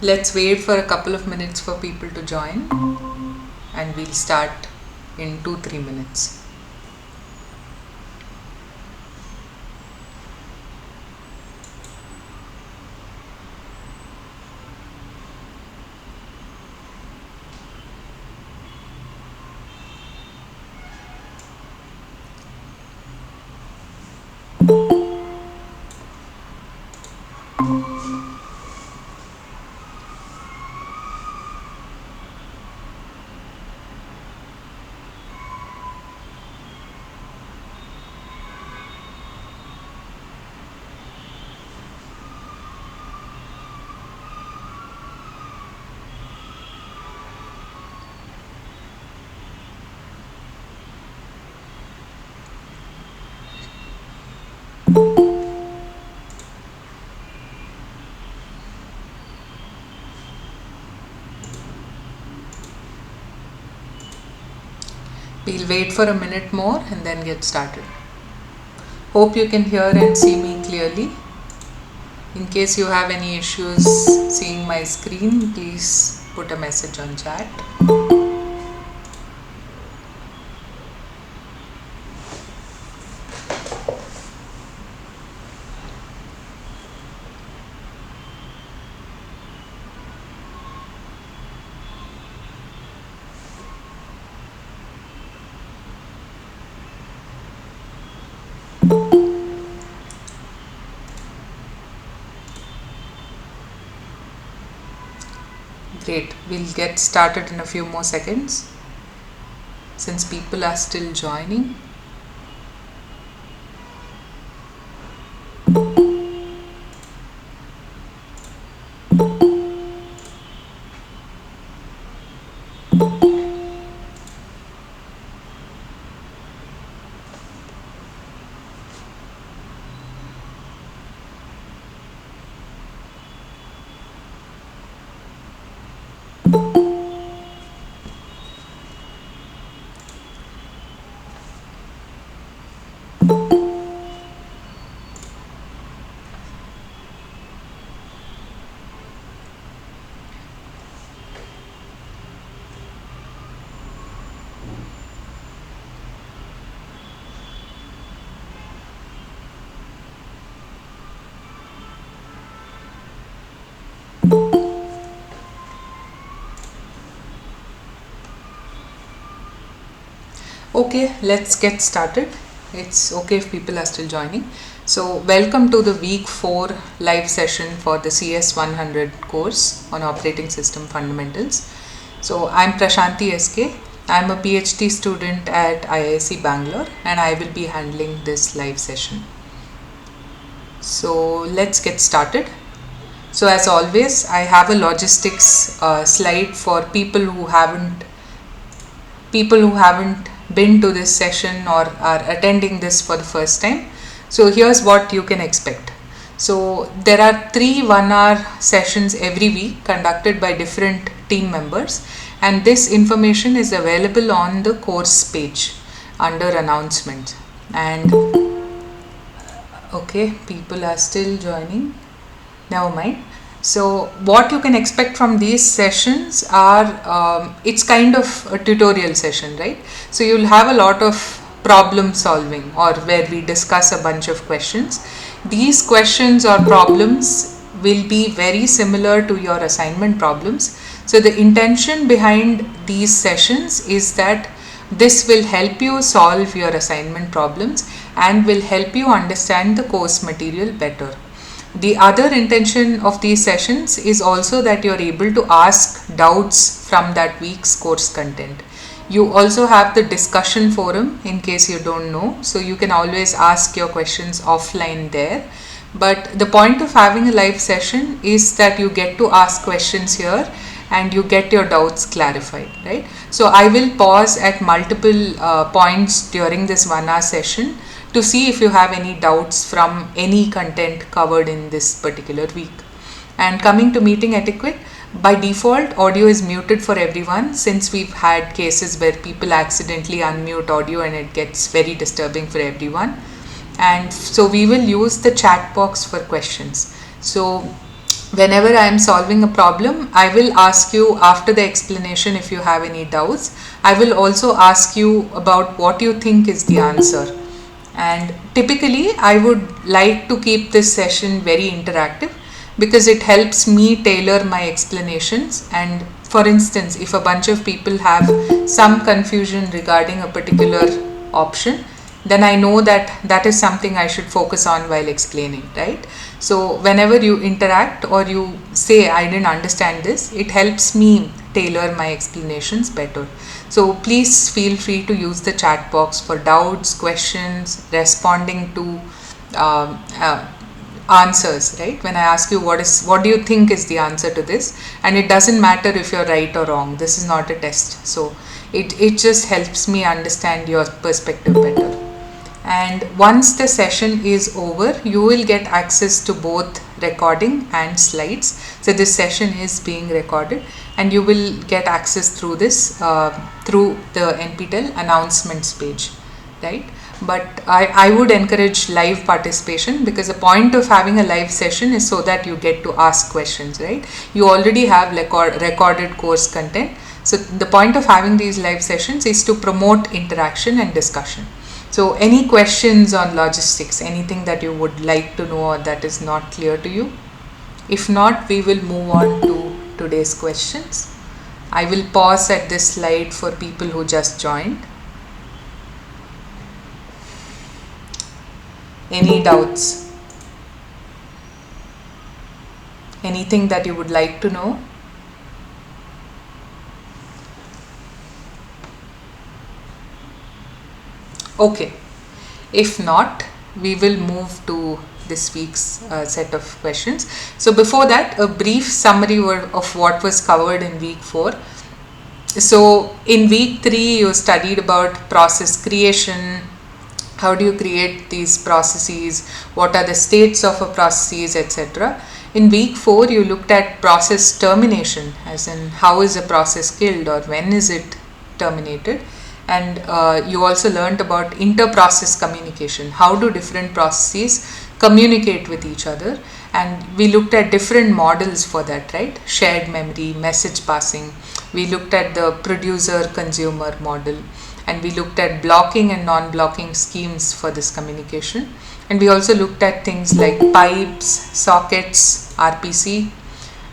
Let's wait for a couple of minutes for people to join, and we'll start in 2-3 minutes. We'll wait for a minute more and then get started. Hope you can hear and see me clearly. In case you have any issues seeing my screen, please put a message on chat. Great, we'll get started in a few more seconds since people are still joining. Okay, let's get started. It's okay if people are still joining. So, welcome to the week 4 live session for the CS100 course on operating system fundamentals. So, I'm Prashanti SK. I'm a PhD student at IISc Bangalore and I will be handling this live session. So, let's get started. So, as always, I have a logistics slide for people who haven't been to this session or are attending this for the first time. So here's what you can expect. So there are 3 1-hour sessions every week conducted by different team members, and this information is available on the course page under announcements. And okay, people are still joining, never mind. So what you can expect from these sessions are, it's kind of a tutorial session, right? So you'll have a lot of problem solving, or where we discuss a bunch of questions. These questions or problems will be very similar to your assignment problems. So the intention behind these sessions is that this will help you solve your assignment problems and will help you understand the course material better. The other intention of these sessions is also that you're able to ask doubts from that week's course content. You also have the discussion forum in case you don't know, so you can always ask your questions offline there. But the point of having a live session is that you get to ask questions here and you get your doubts clarified, right? So I will pause at multiple points during this 1-hour session to see if you have any doubts from any content covered in this particular week. And coming to meeting etiquette, by default audio is muted for everyone, since we've had cases where people accidentally unmute audio and it gets very disturbing for everyone. And so we will use the chat box for questions. So Whenever I am solving a problem, I will ask you after the explanation if you have any doubts. I will also ask you about what you think is the answer. And typically, I would like to keep this session very interactive because it helps me tailor my explanations. And for instance, if a bunch of people have some confusion regarding a particular option, then I know that that is something I should focus on while explaining, right? So whenever you interact or you say I didn't understand this, it helps me tailor my explanations better. So please feel free to use the chat box for doubts, questions, responding to answers, right? When I ask you what do you think is the answer to this, and it doesn't matter if you're right or wrong, this is not a test. So it just helps me understand your perspective better. And once the session is over, you will get access to both recording and slides. So this session is being recorded and you will get access through this through the NPTEL announcements page, right? But I would encourage live participation, because the point of having a live session is so that you get to ask questions, right? You already have recorded course content. So the point of having these live sessions is to promote interaction and discussion. So any questions on logistics, anything that you would like to know or that is not clear to you? If not, we will move on to today's questions. I will pause at this slide for people who just joined. Any doubts? Anything that you would like to know? Okay, if not, we will move to this week's set of questions. So before that, a brief summary of what was covered in week 4. So in week 3, you studied about process creation. How do you create these processes? What are the states of a processes, etc. In week 4, you looked at process termination, as in how is a process killed or when is it terminated. And you also learned about inter-process communication. How do different processes communicate with each other? And we looked at different models for that, right? Shared memory, message passing. We looked at the producer-consumer model. And we looked at blocking and non-blocking schemes for this communication. And we also looked at things like pipes, sockets, RPC.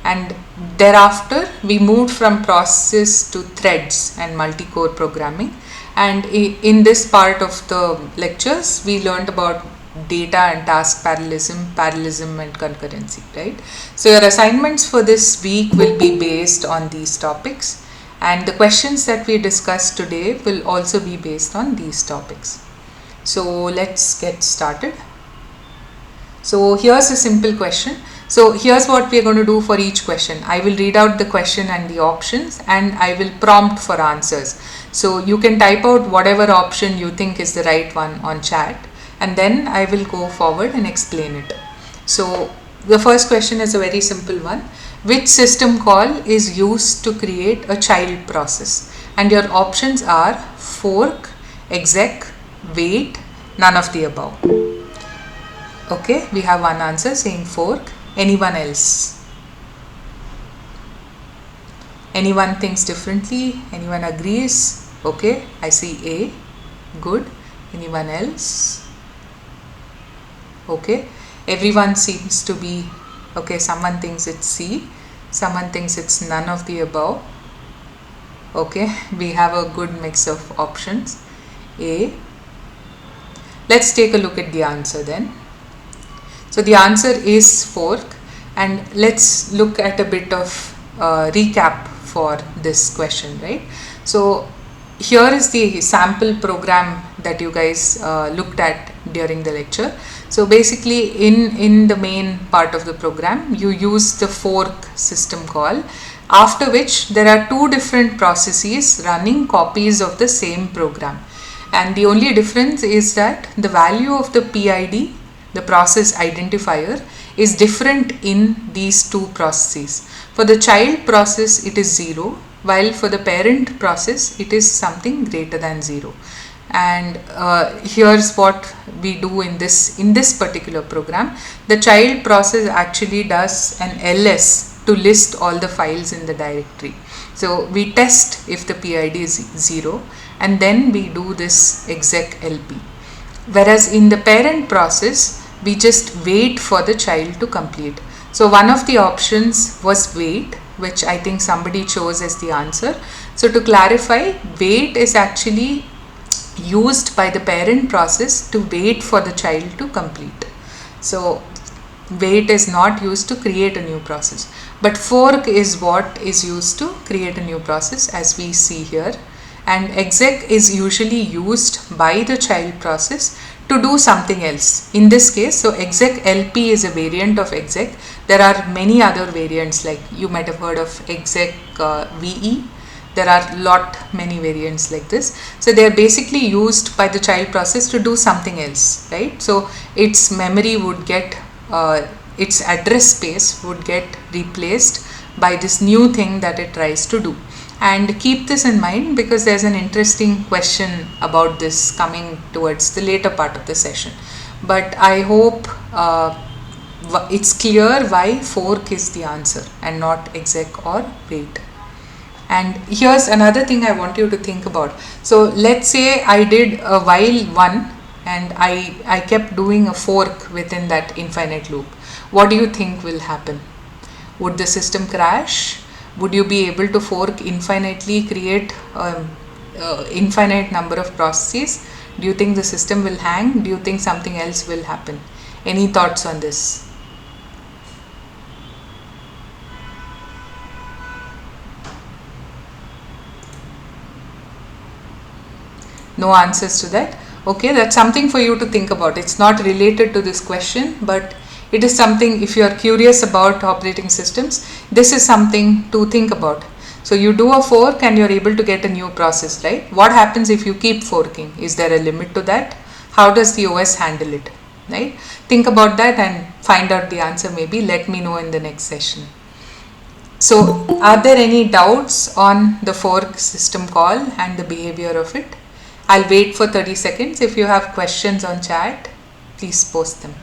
And thereafter, we moved from processes to threads and multi-core programming. And in this part of the lectures, we learned about data and task parallelism and concurrency, right? So your assignments for this week will be based on these topics. And the questions that we discussed today will also be based on these topics. So let's get started. So here's a simple question. So here's what we're going to do for each question. I will read out the question and the options, and I will prompt for answers. So you can type out whatever option you think is the right one on chat, and then I will go forward and explain it. So the first question is a very simple one. Which system call is used to create a child process? And your options are fork, exec, wait, none of the above. Okay, we have one answer saying fork. Anyone else? Anyone thinks differently? Anyone agrees? Okay, I see A. Good. Anyone else? Okay, everyone seems to be okay. Someone thinks it's C. Someone thinks it's none of the above. Okay, we have a good mix of options. A. Let's take a look at the answer then. So the answer is fork, and let's look at a bit of recap for this question, right? So here is the sample program that you guys looked at during the lecture. So basically in the main part of the program, you use the fork system call, after which there are two different processes running copies of the same program. And the only difference is that the value of the PID, the process identifier, is different in these two processes. For the child process, it is 0, while for the parent process, it is something greater than 0. and here's what we do in this particular program. The child process actually does an ls to list all the files in the directory. So we test if the PID is 0, and then we do this exec lp. Whereas in the parent process, we just wait for the child to complete. So one of the options was wait, which I think somebody chose as the answer. So to clarify, wait is actually used by the parent process to wait for the child to complete. So wait is not used to create a new process, but fork is what is used to create a new process, as we see here. And exec is usually used by the child process to do something else. In this case, so exec lp is a variant of exec. There are many other variants, like you might have heard of exec ve. There are many variants like this. So they are basically used by the child process to do something else, right? So its memory would get, its address space would get replaced by this new thing that it tries to do. And keep this in mind, because there's an interesting question about this coming towards the later part of the session. But I hope it's clear why fork is the answer and not exec or wait. And here's another thing I want you to think about. So let's say I did a while one and I kept doing a fork within that infinite loop. What do you think will happen? Would the system crash? Would you be able to fork infinitely, create infinite number of processes? Do you think the system will hang? Do you think something else will happen? Any thoughts on this? No answers to that? Okay, that's something for you to think about. It's not related to this question, but it is something, if you are curious about operating systems, this is something to think about. So you do a fork and you're able to get a new process, right? What happens if you keep forking? Is there a limit to that? How does the OS handle it, right? Think about that and find out the answer maybe. Let me know in the next session. So are there any doubts on the fork system call and the behavior of it? I'll wait for 30 seconds. If you have questions on chat, please post them.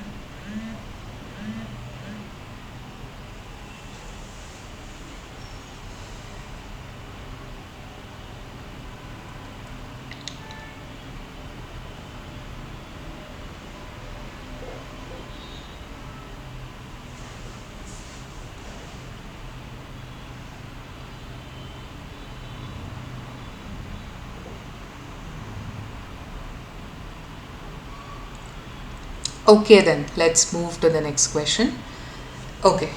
Okay, then let's move to the next question. Okay,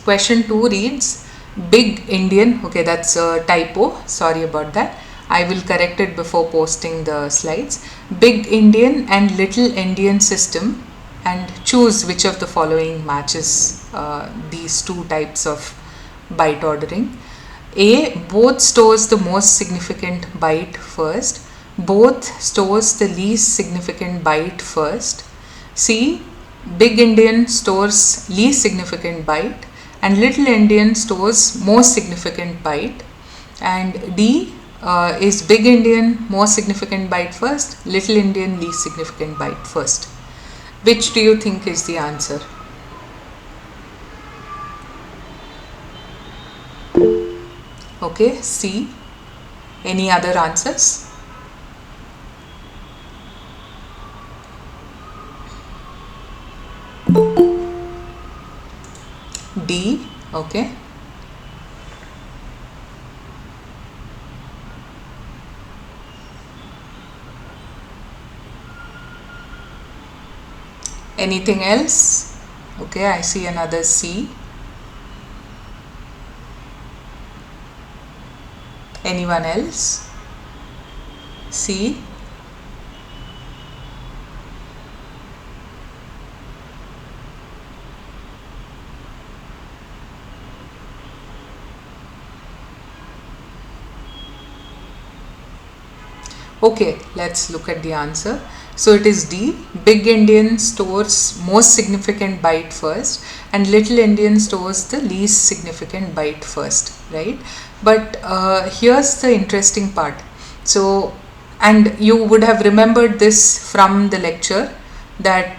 question 2 reads Big Indian. Okay, that's a typo. Sorry about that. I will correct it before posting the slides. Big Indian and Little Indian system, and choose which of the following matches these two types of byte ordering. A, both stores the most significant byte first. Both stores the least significant byte first. C, Big Indian stores least significant byte and Little Indian stores most significant byte. And D, is Big Indian most significant byte first, Little Indian least significant byte first. Which do you think is the answer? Okay, C. Any other answers? D. Okay. Anything else? Okay, I see another C. Anyone else? C. Okay, let's look at the answer. So it is D. Big Indian stores most significant byte first and Little Indian stores the least significant byte first, right? But here's the interesting part. So and you would have remembered this from the lecture that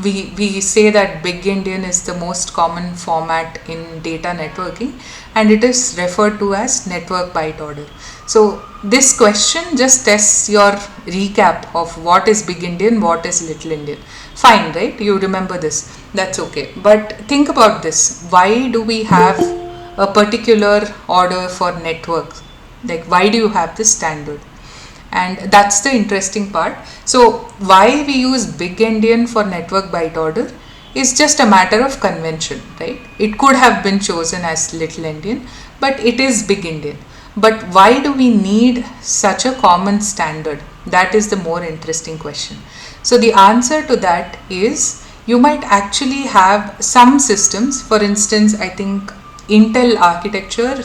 we say that Big Indian is the most common format in data networking, and it is referred to as network byte order. So this question just tests your recap of what is Big Indian, what is Little Indian. Fine, right? You remember this. That's okay. But think about this. Why do we have a particular order for networks? Like, why do you have this standard? And that's the interesting part. So why we use Big Indian for network byte order is just a matter of convention, right? It could have been chosen as Little Indian, but it is Big Indian. But why do we need such a common standard? That is the more interesting question. So the answer to that is, you might actually have some systems. For instance, I think Intel architecture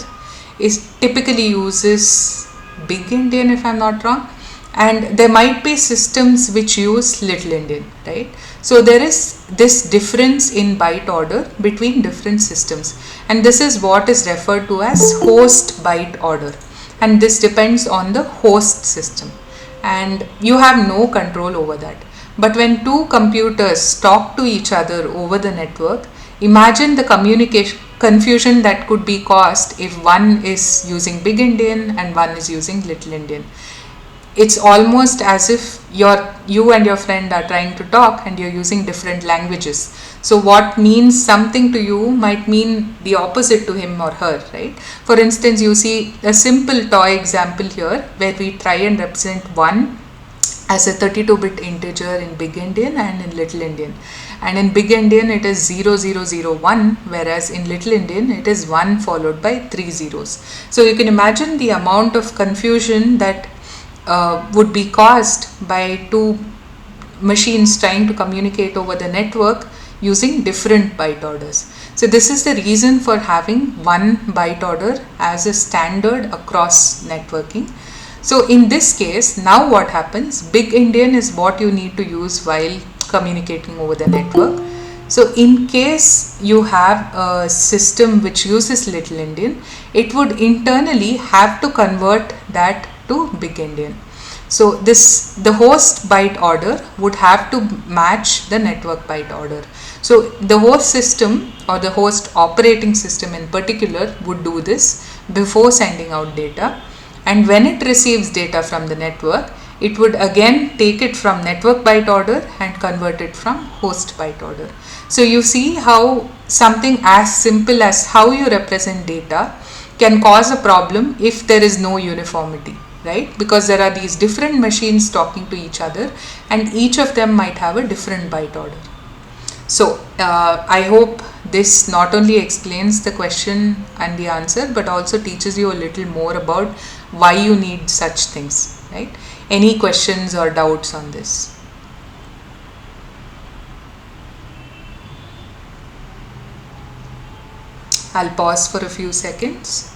is typically uses Big Indian, if I'm not wrong, and there might be systems which use Little Indian, right? So there is this difference in byte order between different systems, and this is what is referred to as host byte order, and this depends on the host system, and you have no control over that. But when two computers talk to each other over the network, imagine the communication confusion that could be caused if one is using Big Indian and one is using Little Indian. It's almost as if you and your friend are trying to talk and you're using different languages. So what means something to you might mean the opposite to him or her, right? For instance, you see a simple toy example here where we try and represent 1 as a 32-bit integer in Big Indian and in Little Indian. And in Big Indian it is 0001, whereas in Little Indian it is 1 followed by 3 zeros. So you can imagine the amount of confusion that would be caused by two machines trying to communicate over the network using different byte orders. So this is the reason for having one byte order as a standard across networking. So in this case, now what happens? Big Indian is what you need to use while communicating over the network. So in case you have a system which uses Little Indian, it would internally have to convert that to Big Indian. So the host byte order would have to match the network byte order. So the host system or the host operating system in particular would do this before sending out data. And when it receives data from the network, it would again take it from network byte order and convert it from host byte order. So you see how something as simple as how you represent data can cause a problem if there is no uniformity, right? Because there are these different machines talking to each other and each of them might have a different byte order. So I hope this not only explains the question and the answer, but also teaches you a little more about why you need such things, right? Any questions or doubts on this? I'll pause for a few seconds.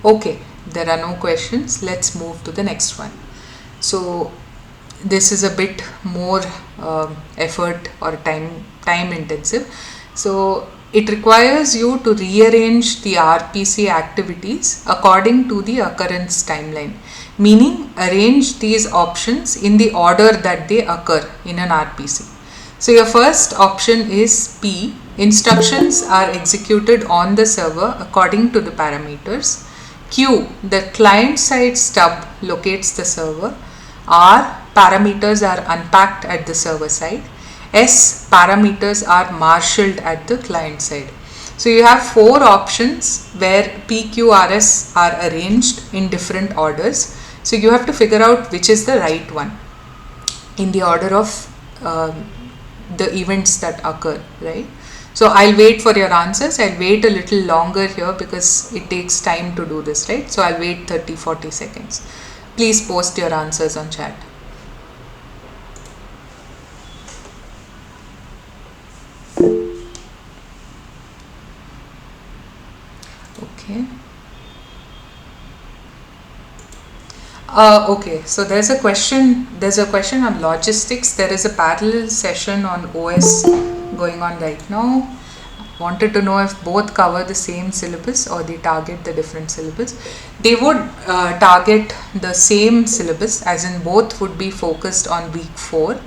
Okay, there are no questions. Let's move to the next one. So this is a bit more effort or time intensive. So it requires you to rearrange the RPC activities according to the occurrence timeline, meaning arrange these options in the order that they occur in an RPC. So your first option is P. Instructions are executed on the server according to the parameters. Q, the client side stub locates the server. R, parameters are unpacked at the server side. S, parameters are marshaled at the client side. So you have 4 options where P, Q, R, S are arranged in different orders. So you have to figure out which is the right one in the order of the events that occur, right? So I'll wait for your answers. I'll wait a little longer here because it takes time to do this, right? So I'll wait 30-40 seconds. Please post your answers on chat. Okay. Okay, so there's a question on logistics. There is a parallel session on OS going on right now. Wanted to know if both cover the same syllabus or they target the different syllabus. They would target the same syllabus, as in both would be focused on week 4,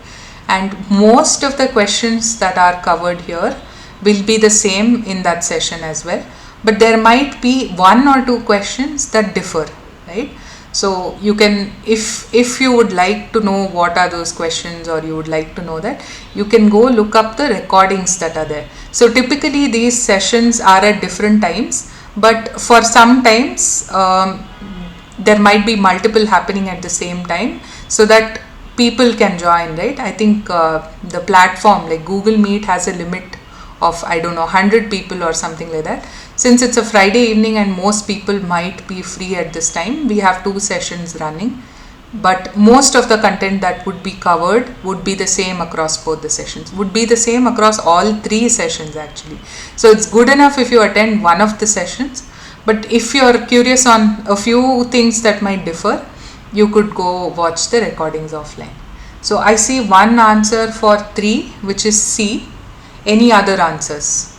and most of the questions that are covered here will be the same in that session as well, but there might be 1 or 2 questions that differ, right? So you can, if you would like to know what are those questions, or you would like to know that, you can go look up the recordings that are there. So typically these sessions are at different times, but for some times there might be multiple happening at the same time, so that people can join, right? I think the platform like Google Meet has a limit of, I don't know, 100 people or something like that. Since it's a Friday evening and most people might be free at this time, we have 2 sessions running, but most of the content that would be covered would be the same across both the sessions, would be the same across all 3 sessions actually. So it's good enough if you attend one of the sessions, but if you're curious on a few things that might differ, you could go watch the recordings offline. So I see one answer for 3, which is C. Any other answers?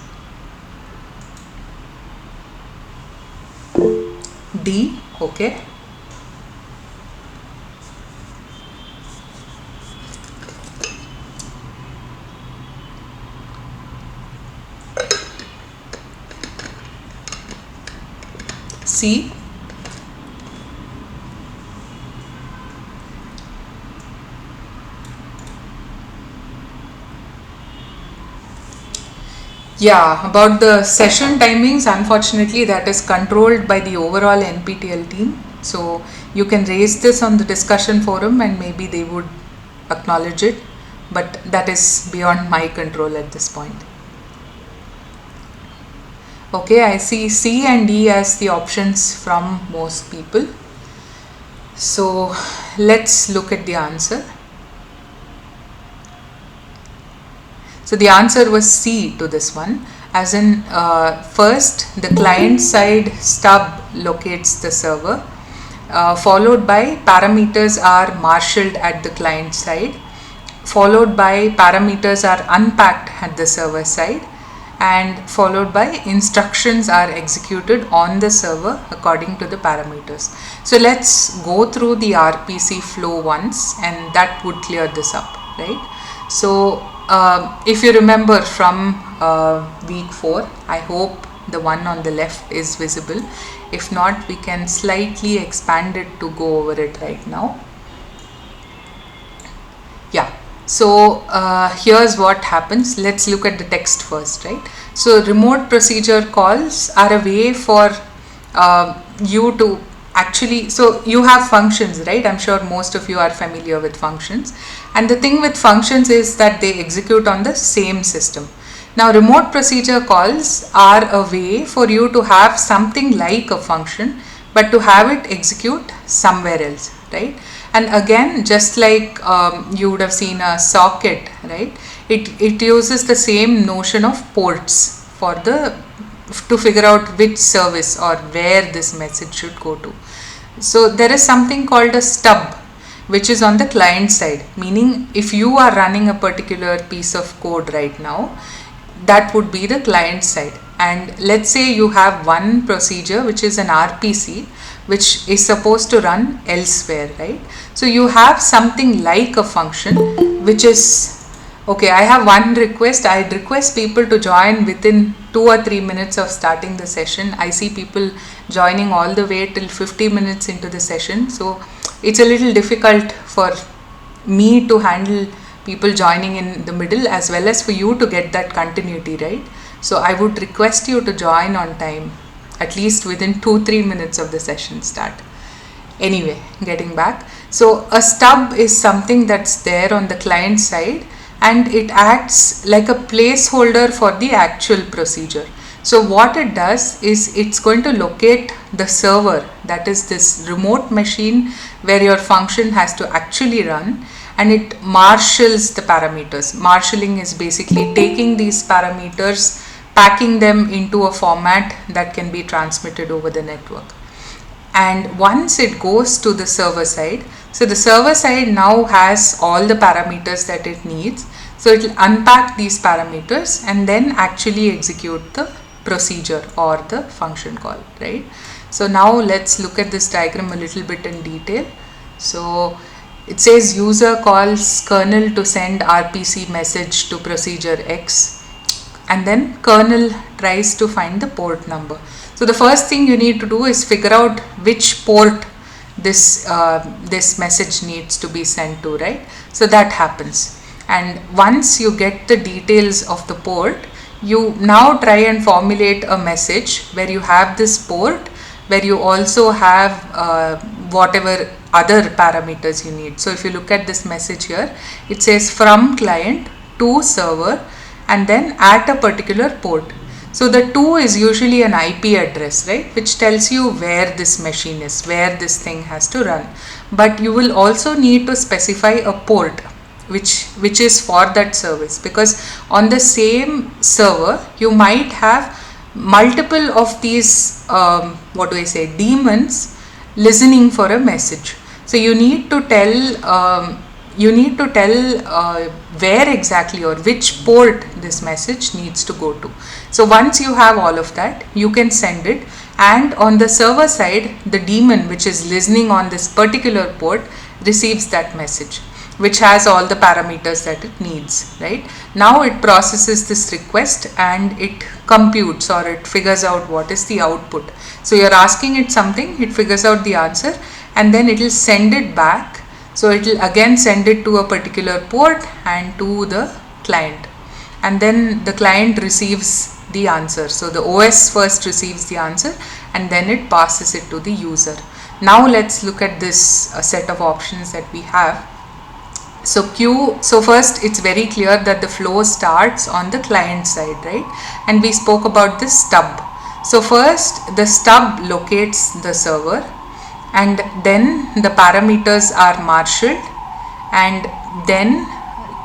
D. Okay. C. Yeah, about the session timings, unfortunately that is controlled by the overall NPTEL team. So you can raise this on the discussion forum and maybe they would acknowledge it, but that is beyond my control at this point. Okay, I see C and D as the options from most people. So let's look at the answer. So the answer was C to this one, as in first the client side stub locates the server, followed by parameters are marshaled at the client side, followed by parameters are unpacked at the server side, and followed by instructions are executed on the server according to the parameters. So let's go through the RPC flow once and that would clear this up, right? So if you remember from week 4, I hope the one on the left is visible. If not, we can slightly expand it to go over it right now. Yeah, so here's what happens. Let's look at the text first, right? So remote procedure calls are a way for you to actually, so you have functions, right? I'm sure most of you are familiar with functions, and the thing with functions is that they execute on the same system. Now remote procedure calls are a way for you to have something like a function, but to have it execute somewhere else, right? And again, just like you would have seen a socket, right? It uses the same notion of ports for to figure out which service or where this message should go to. So there is something called a stub, which is on the client side, meaning if you are running a particular piece of code right now, that would be the client side. And let's say you have one procedure which is an RPC, which is supposed to run elsewhere, right? So you have something like a function which is, okay, I have one request. I'd request people to join within 2 or 3 minutes of starting the session. I see people joining all the way till 50 minutes into the session. So it's a little difficult for me to handle people joining in the middle as well as for you to get that continuity, right? So I would request you to join on time, at least within 2-3 minutes of the session start. Anyway, getting back. So a stub is something that's there on the client side, and it acts like a placeholder for the actual procedure. So what it does is it's going to locate the server, that is this remote machine where your function has to actually run, and it marshals the parameters. Marshalling is basically taking these parameters, packing them into a format that can be transmitted over the network. And once it goes to the server side, so the server side now has all the parameters that it needs, so it will unpack these parameters and then actually execute the procedure or the function call, right? So now let's look at this diagram a little bit in detail. So it says user calls kernel to send RPC message to procedure X, and then kernel tries to find the port number. So the first thing you need to do is figure out which port this message needs to be sent to, right? So that happens, and once you get the details of the port, you now try and formulate a message where you have this port, where you also have whatever other parameters you need. So if you look at this message here, it says from client to server and then at a particular port. So the 2 is usually an IP address, right, which tells you where this machine is, where this thing has to run. But you will also need to specify a port which is for that service, because on the same server you might have multiple of these daemons listening for a message. So you need to tell where exactly or which port this message needs to go to. So once you have all of that, you can send it, and on the server side, the daemon which is listening on this particular port receives that message, which has all the parameters that it needs, right? Now it processes this request and it computes, or it figures out what is the output. So you're asking it something, it figures out the answer, and then it will send it back. So it will again send it to a particular port and to the client, and then the client receives the answer. So the OS first receives the answer and then it passes it to the user. Now let's look at this set of options that we have. So first it's very clear that the flow starts on the client side, right? And we spoke about this stub. So first the stub locates the server, and then the parameters are marshaled, and then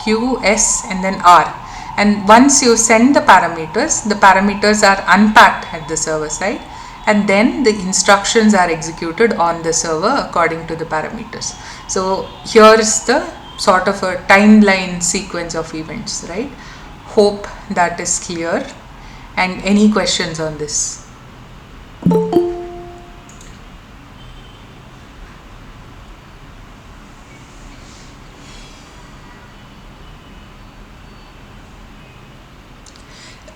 Q, S, and then R. And once you send the parameters are unpacked at the server side, and then the instructions are executed on the server according to the parameters. So here is the sort of a timeline sequence of events, right? Hope that is clear. And any questions on this?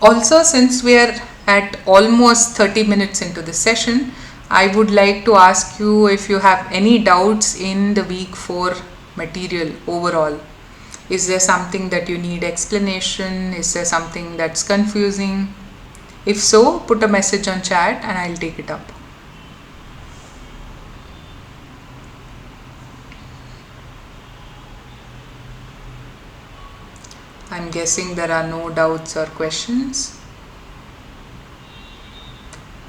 Also, since we are at almost 30 minutes into the session, I would like to ask you if you have any doubts in the week 4 material overall. Is there something that you need explanation? Is there something that's confusing? If so, put a message on chat and I'll take it up. I'm guessing there are no doubts or questions.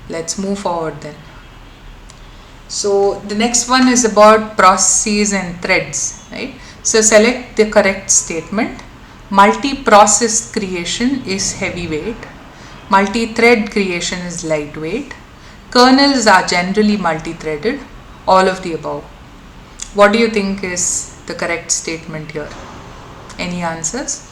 Let's move forward then. So the next one is about processes and threads, right? So select the correct statement. Multi-process creation is heavyweight. Multi-thread creation is lightweight. Kernels are generally multi-threaded. All of the above. What do you think is the correct statement here? Any answers?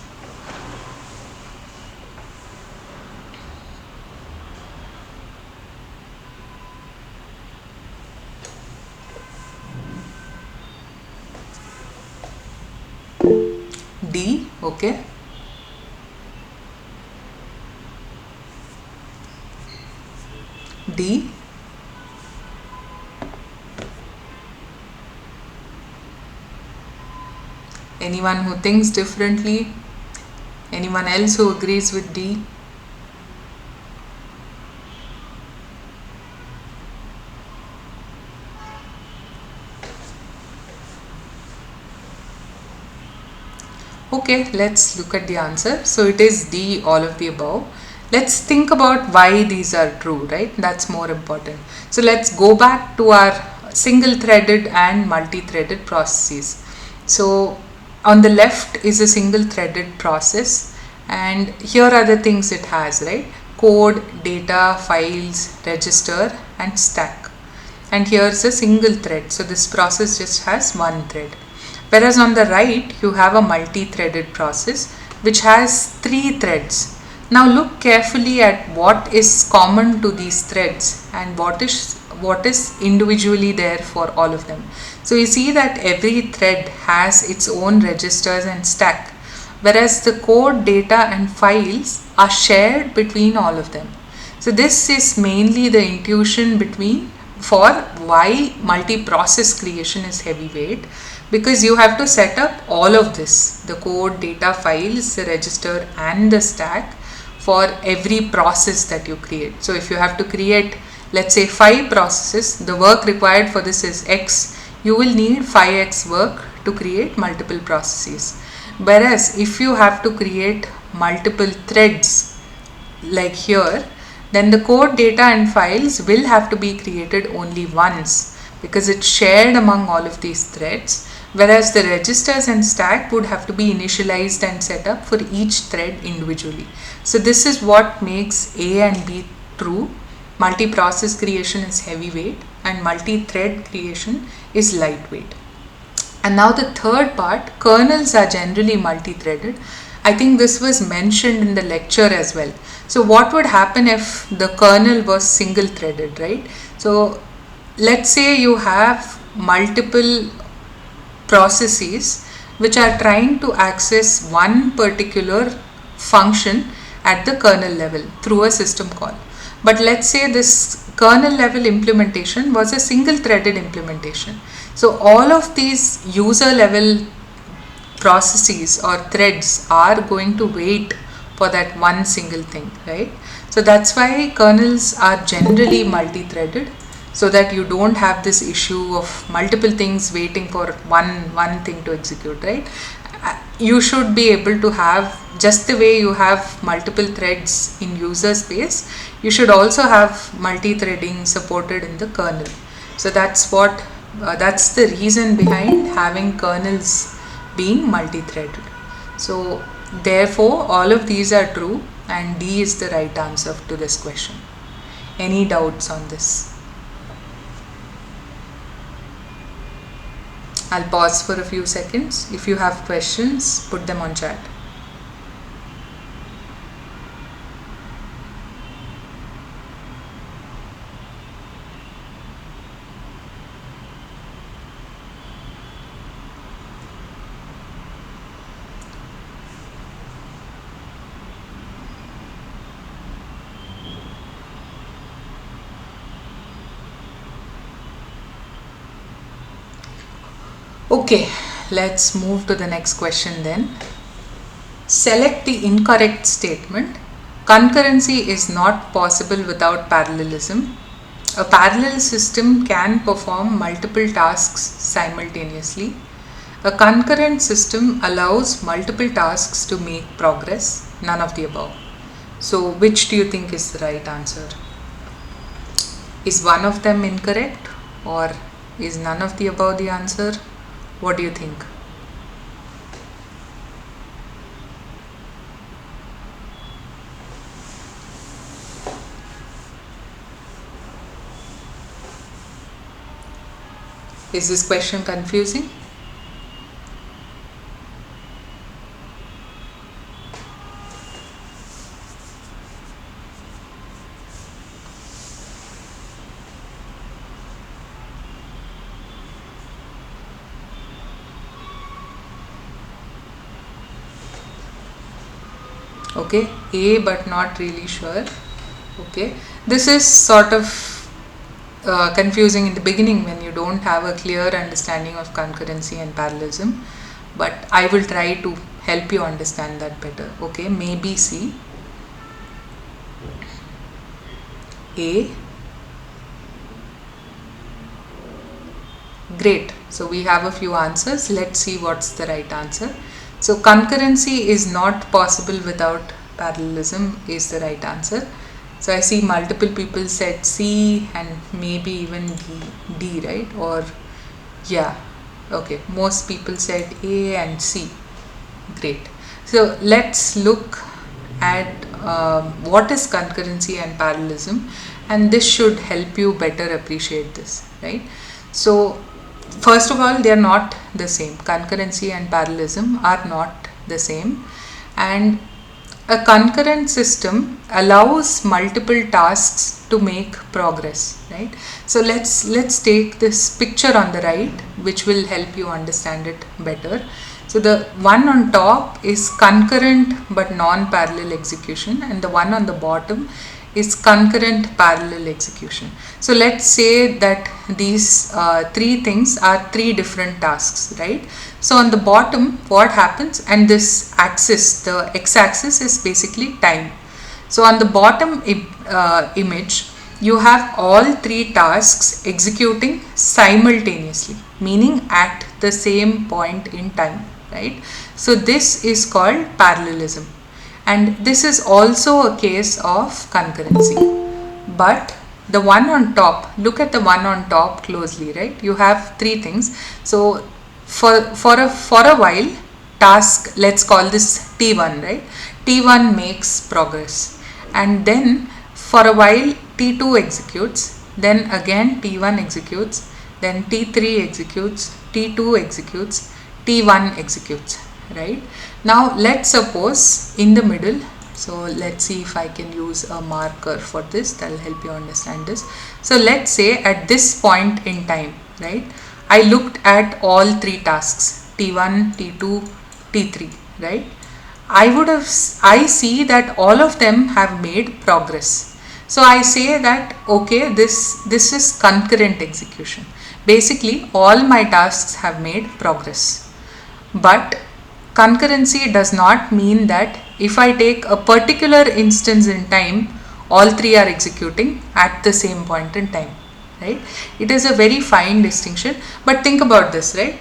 D, okay. D. Anyone who thinks differently? Anyone else who agrees with D? Okay, let's look at the answer. So it is D, all of the above. Let's think about why these are true, right? That's more important. So let's go back to our single threaded and multi-threaded processes. So on the left is a single threaded process, and here are the things it has, right? Code, data, files, register, and stack. And here's a single thread. So this process just has one thread. Whereas on the right, you have a multi-threaded process which has three threads. Now look carefully at what is common to these threads and what is individually there for all of them. So you see that every thread has its own registers and stack, whereas the code, data and files are shared between all of them. So this is mainly the intuition for why multi-process creation is heavyweight, because you have to set up all of this, the code, data, files, the register and the stack for every process that you create. So if you have to create, let's say 5 processes, the work required for this is X, you will need 5x work to create multiple processes. Whereas if you have to create multiple threads like here, then the code, data and files will have to be created only once because it's shared among all of these threads, whereas the registers and stack would have to be initialized and set up for each thread individually. So this is what makes A and B true. Multi-process creation is heavyweight and multi-thread creation is lightweight. And now the third part, kernels are generally multi-threaded. I think this was mentioned in the lecture as well. So what would happen if the kernel was single threaded, right? So let's say you have multiple processes which are trying to access one particular function at the kernel level through a system call. But let's say this kernel level implementation was a single threaded implementation. So all of these user level processes or threads are going to wait for that one single thing, right? So that's why kernels are generally multi-threaded, so that you don't have this issue of multiple things waiting for one thing to execute, right? You should be able to have, just the way you have multiple threads in user space, you should also have multi-threading supported in the kernel. So that's the reason behind having kernels being multi-threaded. So therefore all of these are true and D is the right answer to this question. Any doubts on this? I'll pause for a few seconds. If you have questions, put them on chat. Okay, let's move to the next question then. Select the incorrect statement. Concurrency is not possible without parallelism. A parallel system can perform multiple tasks simultaneously. A concurrent system allows multiple tasks to make progress. None of the above. So which do you think is the right answer? Is one of them incorrect, or is none of the above the answer? What do you think? Is this question confusing? Okay, A but not really sure. Okay, this is sort of confusing in the beginning when you don't have a clear understanding of concurrency and parallelism, but I will try to help you understand that better. Okay, maybe C. A. Great. So we have a few answers. Let's see what's the right answer. So concurrency is not possible without parallelism is the right answer. So I see multiple people said C and maybe even D, right? Or yeah, okay, most people said A and C. Great. So let's look at what is concurrency and parallelism, and this should help you better appreciate this, right? So first of all, they are not the same. Concurrency and parallelism are not the same, and a concurrent system allows multiple tasks to make progress, right? So let's take this picture on the right, which will help you understand it better. So the one on top is concurrent but non-parallel execution, and the one on the bottom is concurrent parallel execution. So let's say that these three things are three different tasks, right? So on the bottom, what happens, and this axis, the x-axis is basically time. So on the bottom image, you have all three tasks executing simultaneously, meaning at the same point in time, right? So this is called parallelism. And this is also a case of concurrency. But the one on top, look at the one on top closely, right? You have three things. So for a while, task, let's call this T1, right? T1 makes progress. And then for a while, T2 executes. Then again, T1 executes. Then T3 executes. T2 executes. T1 executes, right? Now let's suppose in the middle, so let's see if I can use a marker for this, that will help you understand this. So let's say at this point in time, right, I looked at all three tasks, T1, T2, T3, right? I see that all of them have made progress. So I say that, okay, this is concurrent execution. Basically, all my tasks have made progress. But concurrency does not mean that if I take a particular instance in time, all three are executing at the same point in time, right? It is a very fine distinction, but think about this, right?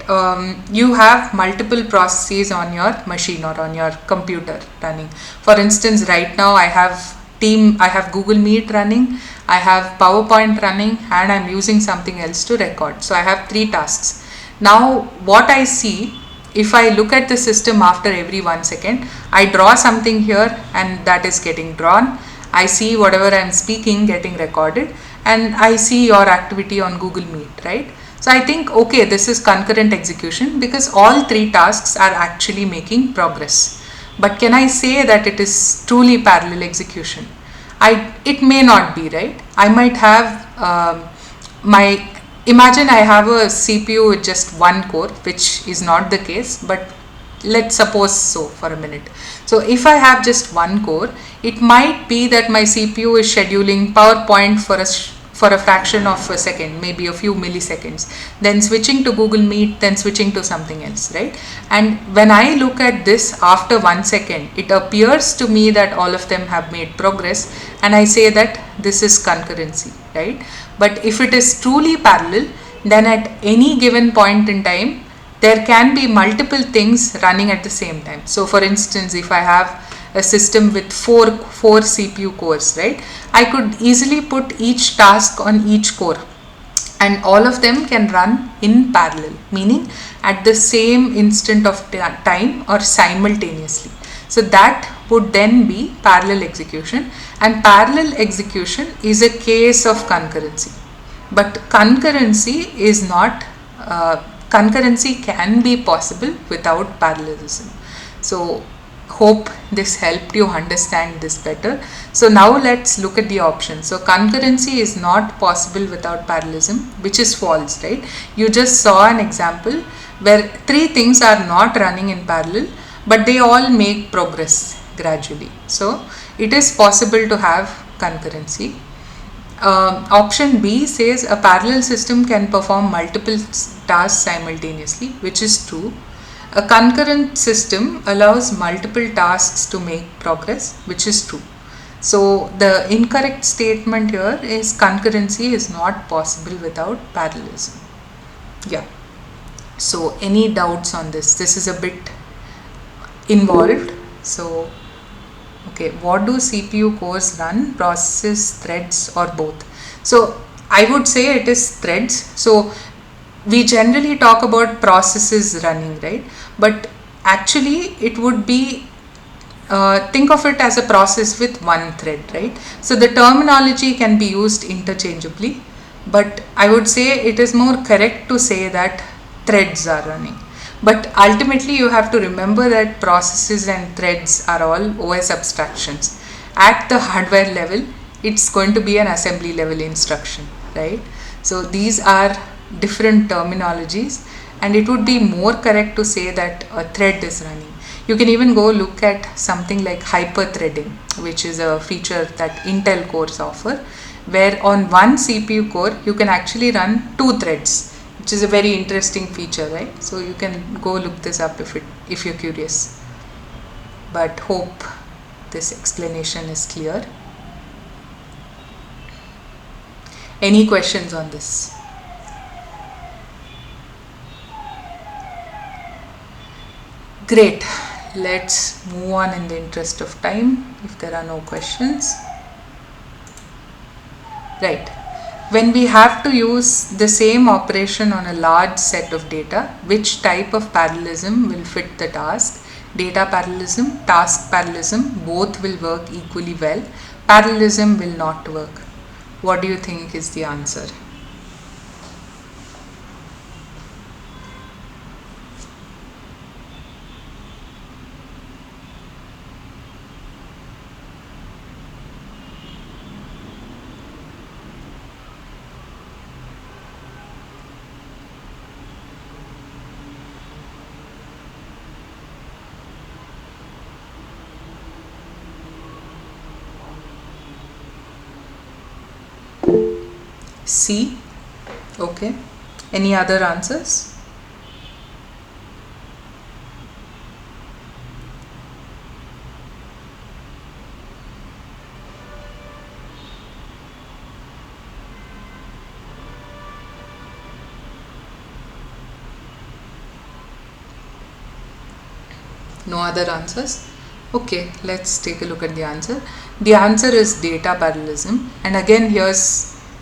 You have multiple processes on your machine or on your computer running. For instance, right now I have Google Meet running, I have PowerPoint running, and I'm using something else to record. So I have three tasks. Now what I see, if I look at the system after every 1 second, I draw something here and that is getting drawn. I see whatever I'm speaking getting recorded, and I see your activity on Google Meet, right? So I think, okay, this is concurrent execution because all three tasks are actually making progress. But can I say that it is truly parallel execution? It may not be, right? I might have imagine I have a CPU with just one core, which is not the case, but let's suppose so for a minute. So if I have just one core, it might be that my CPU is scheduling PowerPoint for a fraction of a second, maybe a few milliseconds, then switching to Google Meet, then switching to something else, right? And when I look at this after 1 second, it appears to me that all of them have made progress, and I say that this is concurrency, right? But if it is truly parallel, then at any given point in time, there can be multiple things running at the same time. So for instance, if I have a system with four CPU cores, right, I could easily put each task on each core, and all of them can run in parallel, meaning at the same instant of time or simultaneously. So that would then be parallel execution, and parallel execution is a case of concurrency. But concurrency is not, concurrency can be possible without parallelism. So hope this helped you understand this better. So now let's look at the options. So concurrency is not possible without parallelism, which is false, right? You just saw an example where three things are not running in parallel, but they all make progress gradually. So it is possible to have concurrency. Option B says a parallel system can perform multiple tasks simultaneously, which is true. A concurrent system allows multiple tasks to make progress, which is true. So the incorrect statement here is concurrency is not possible without parallelism. Yeah. So any doubts on this? This is a bit involved. So okay, what do CPU cores run? Processes, threads, or both? So I would say it is threads. So we generally talk about processes running, right? But actually it would be, think of it as a process with one thread, right? So the terminology can be used interchangeably, but I would say it is more correct to say that threads are running. But ultimately you have to remember that processes and threads are all OS abstractions. At the hardware level, it's going to be an assembly level instruction, right? So these are different terminologies, and it would be more correct to say that a thread is running. You can even go look at something like hyper-threading, which is a feature that Intel cores offer, where on one CPU core you can actually run two threads, which is a very interesting feature, right? So you can go look this up if you're curious. But hope this explanation is clear. Any questions on this? Great. Let's move on in the interest of time if there are no questions. Right. When we have to use the same operation on a large set of data, which type of parallelism will fit the task? Data parallelism, task parallelism, both will work equally well. Parallelism will not work. What do you think is the answer? C. Okay. Any other answers? No other answers? Okay, let's take a look at the answer. The answer is data parallelism, and again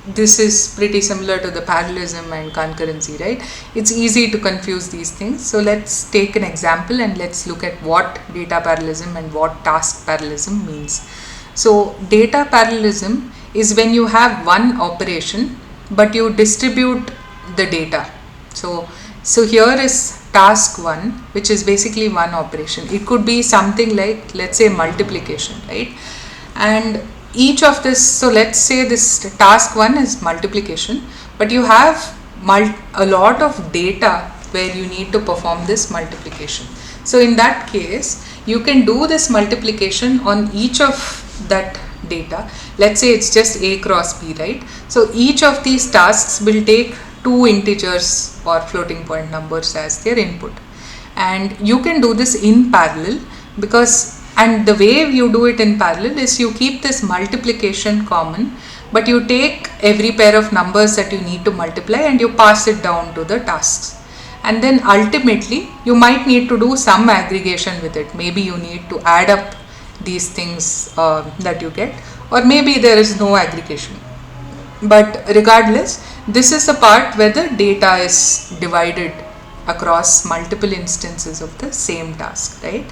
this is pretty similar to the parallelism and concurrency, right? It's easy to confuse these things. So let's take an example and let's look at what data parallelism and what task parallelism means. So data parallelism is when you have one operation but you distribute the data. So here is task 1, which is basically one operation. It could be something like, let's say, multiplication, right? And each of this, so let's say this task 1 is multiplication, but you have a lot of data where you need to perform this multiplication. So in that case, you can do this multiplication on each of that data. Let's say it's just A cross B, right? So each of these tasks will take two integers or floating point numbers as their input, and you can do this in parallel and the way you do it in parallel is you keep this multiplication common, but you take every pair of numbers that you need to multiply and you pass it down to the tasks, and then ultimately you might need to do some aggregation with it. Maybe you need to add up these things that you get, or maybe there is no aggregation. But regardless, this is the part where the data is divided across multiple instances of the same task, right?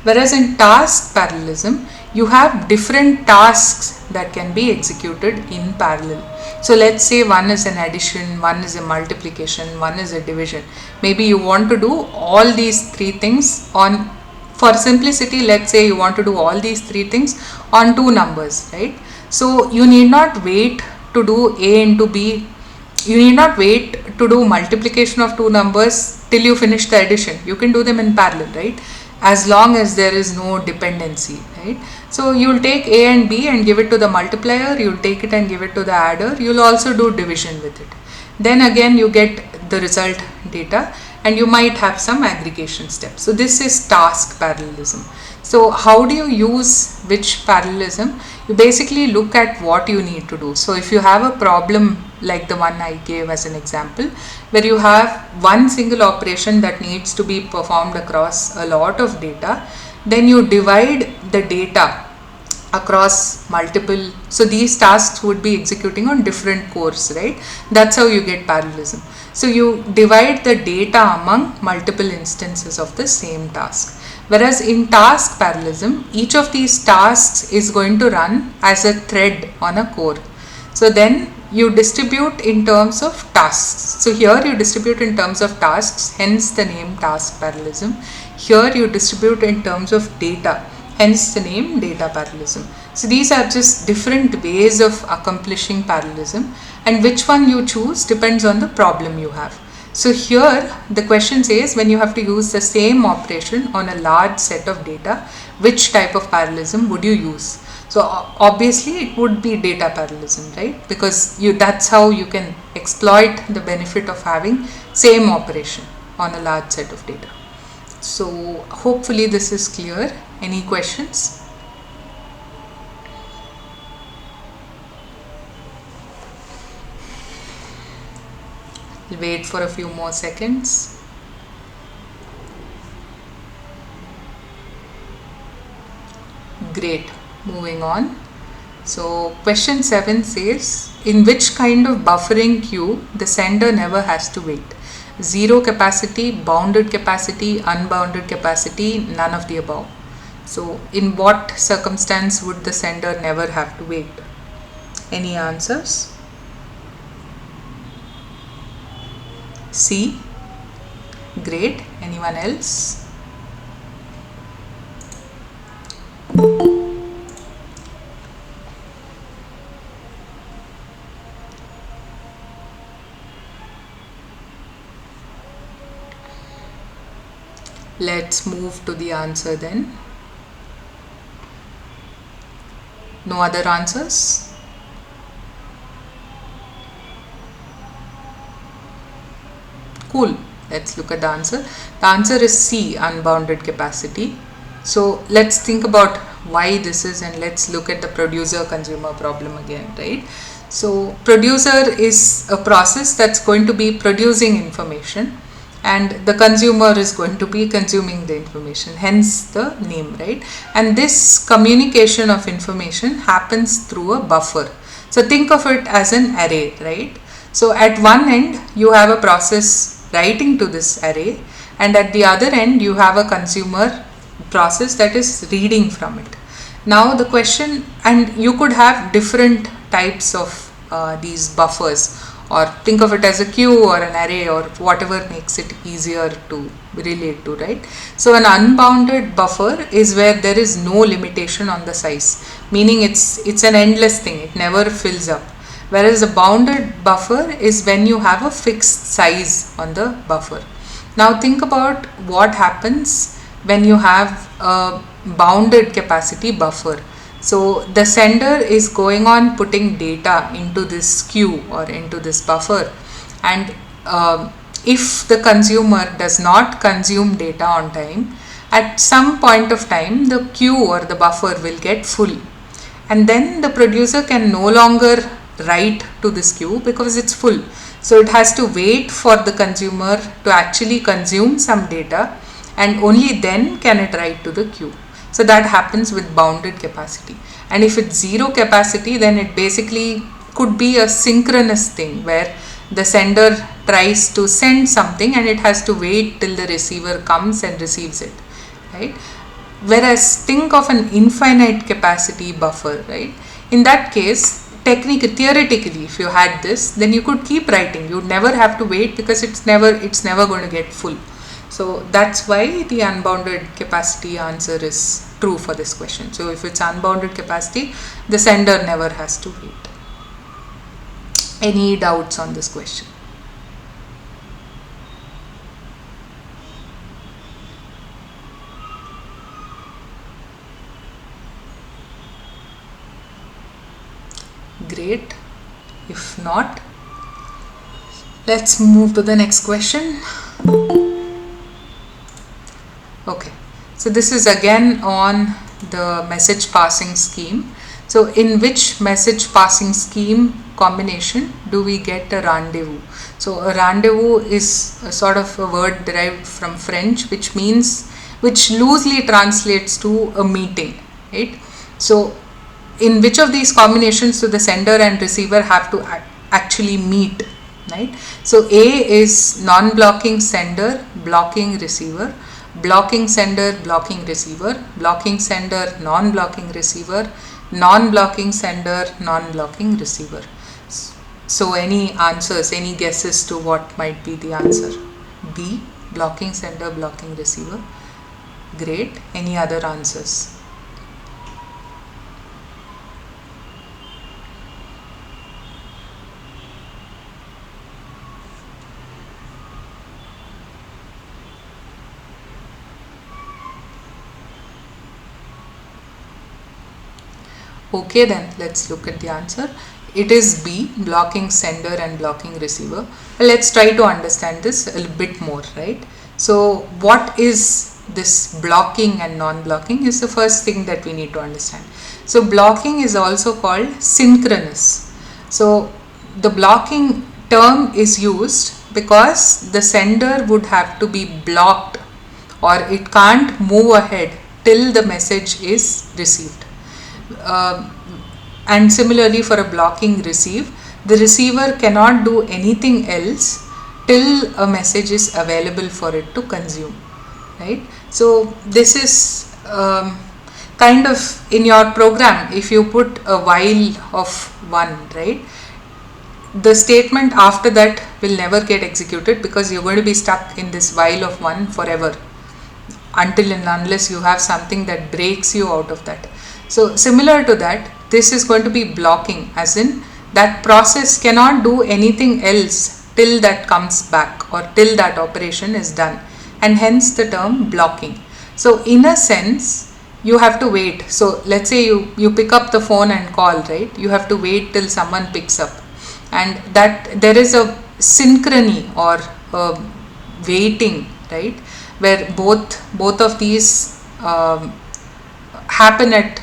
Whereas in task parallelism, you have different tasks that can be executed in parallel. So let's say one is an addition, one is a multiplication, one is a division. Maybe you want to do all these three things for simplicity, let's say you want to do all these three things on two numbers, right? So you need not wait to do A into B. You need not wait to do multiplication of two numbers till you finish the addition. You can do them in parallel, right? As long as there is no dependency, right? So you'll take A and B and give it to the multiplier, you'll take it and give it to the adder, you'll also do division with it. Then again you get the result data and you might have some aggregation steps. So this is task parallelism. So how do you use which parallelism? You basically look at what you need to do. So if you have a problem like the one I gave as an example, where you have one single operation that needs to be performed across a lot of data, then you divide the data across multiple, so these tasks would be executing on different cores, right? That's how you get parallelism. So you divide the data among multiple instances of the same task. Whereas in task parallelism, each of these tasks is going to run as a thread on a core. So then you distribute in terms of tasks. So here you distribute in terms of tasks, hence the name task parallelism. Here you distribute in terms of data, hence the name data parallelism. So these are just different ways of accomplishing parallelism, and which one you choose depends on the problem you have. So here the question says, when you have to use the same operation on a large set of data, which type of parallelism would you use? So obviously it would be data parallelism, right? Because that's how you can exploit the benefit of having same operation on a large set of data. So hopefully this is clear. Any questions? We'll wait for a few more seconds. Great. Moving on. So question 7 says, in which kind of buffering queue the sender never has to wait? Zero capacity, bounded capacity, unbounded capacity, none of the above. So in what circumstance would the sender never have to wait? Any answers? C. Great. Anyone else? Let's move to the answer then. No other answers? Cool. Let's look at the answer. The answer is C, unbounded capacity. So let's think about why this is, and let's look at the producer-consumer problem again, right? So producer is a process that's going to be producing information, and the consumer is going to be consuming the information, hence the name, right? And this communication of information happens through a buffer. So think of it as an array, right? So at one end you have a process writing to this array, and at the other end you have a consumer process that is reading from it. Now the question, and you could have different types of these buffers, or think of it as a queue or an array or whatever makes it easier to relate to, right? So an unbounded buffer is where there is no limitation on the size, meaning it's an endless thing, it never fills up. Whereas a bounded buffer is when you have a fixed size on the buffer. Now think about what happens when you have a bounded capacity buffer. So the sender is going on putting data into this queue or into this buffer, and if the consumer does not consume data on time, at some point of time the queue or the buffer will get full, and then the producer can no longer write to this queue because it's full. So it has to wait for the consumer to actually consume some data, and only then can it write to the queue. So that happens with bounded capacity. And if it's zero capacity, then it basically could be a synchronous thing where the sender tries to send something and it has to wait till the receiver comes and receives it, right? Whereas think of an infinite capacity buffer, right? In that case, theoretically, if you had this, then you could keep writing. You would never have to wait because it's never going to get full. So that's why the unbounded capacity answer is true for this question. So if it's unbounded capacity, the sender never has to wait. Any doubts on this question? Great. If not, let's move to the next question. Okay, so this is again on the message passing scheme. So So in which message passing scheme combination do we get a rendezvous? So a rendezvous is a sort of a word derived from French, which loosely translates to a meeting, right? So in which of these combinations do the sender and receiver have to actually meet, right? So A is non-blocking sender, blocking receiver, blocking sender, blocking receiver, blocking sender, non-blocking receiver, non-blocking sender, non-blocking receiver. So any answers, any guesses to what might be the answer? B, blocking sender, blocking receiver. Great. Any other answers? Okay, then let's look at the answer. It is B, blocking sender and blocking receiver. Let's try to understand this a little bit more, right? So what is this blocking and non-blocking is the first thing that we need to understand. So blocking is also called synchronous. So the blocking term is used because the sender would have to be blocked, or it can't move ahead till the message is received. And similarly for a blocking receive, the receiver cannot do anything else till a message is available for it to consume, right? So this is kind of in your program, if you put a while of 1, right, the statement after that will never get executed because you're going to be stuck in this while of 1 forever, until and unless you have something that breaks you out of that. So similar to that, this is going to be blocking, as in that process cannot do anything else till that comes back or till that operation is done, and hence the term blocking. So in a sense, you have to wait. So let's say you pick up the phone and call, right? You have to wait till someone picks up, and that there is a synchrony or waiting, right, where both of these happen at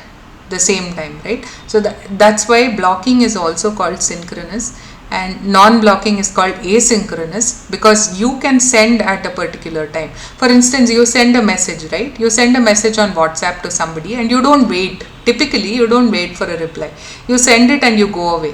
the same time, right? So that's why blocking is also called synchronous and non-blocking is called asynchronous, because you can send at a particular time. For instance, you send a message, right? You send a message on WhatsApp to somebody and you don't wait. Typically, you don't wait for a reply. You send it and you go away.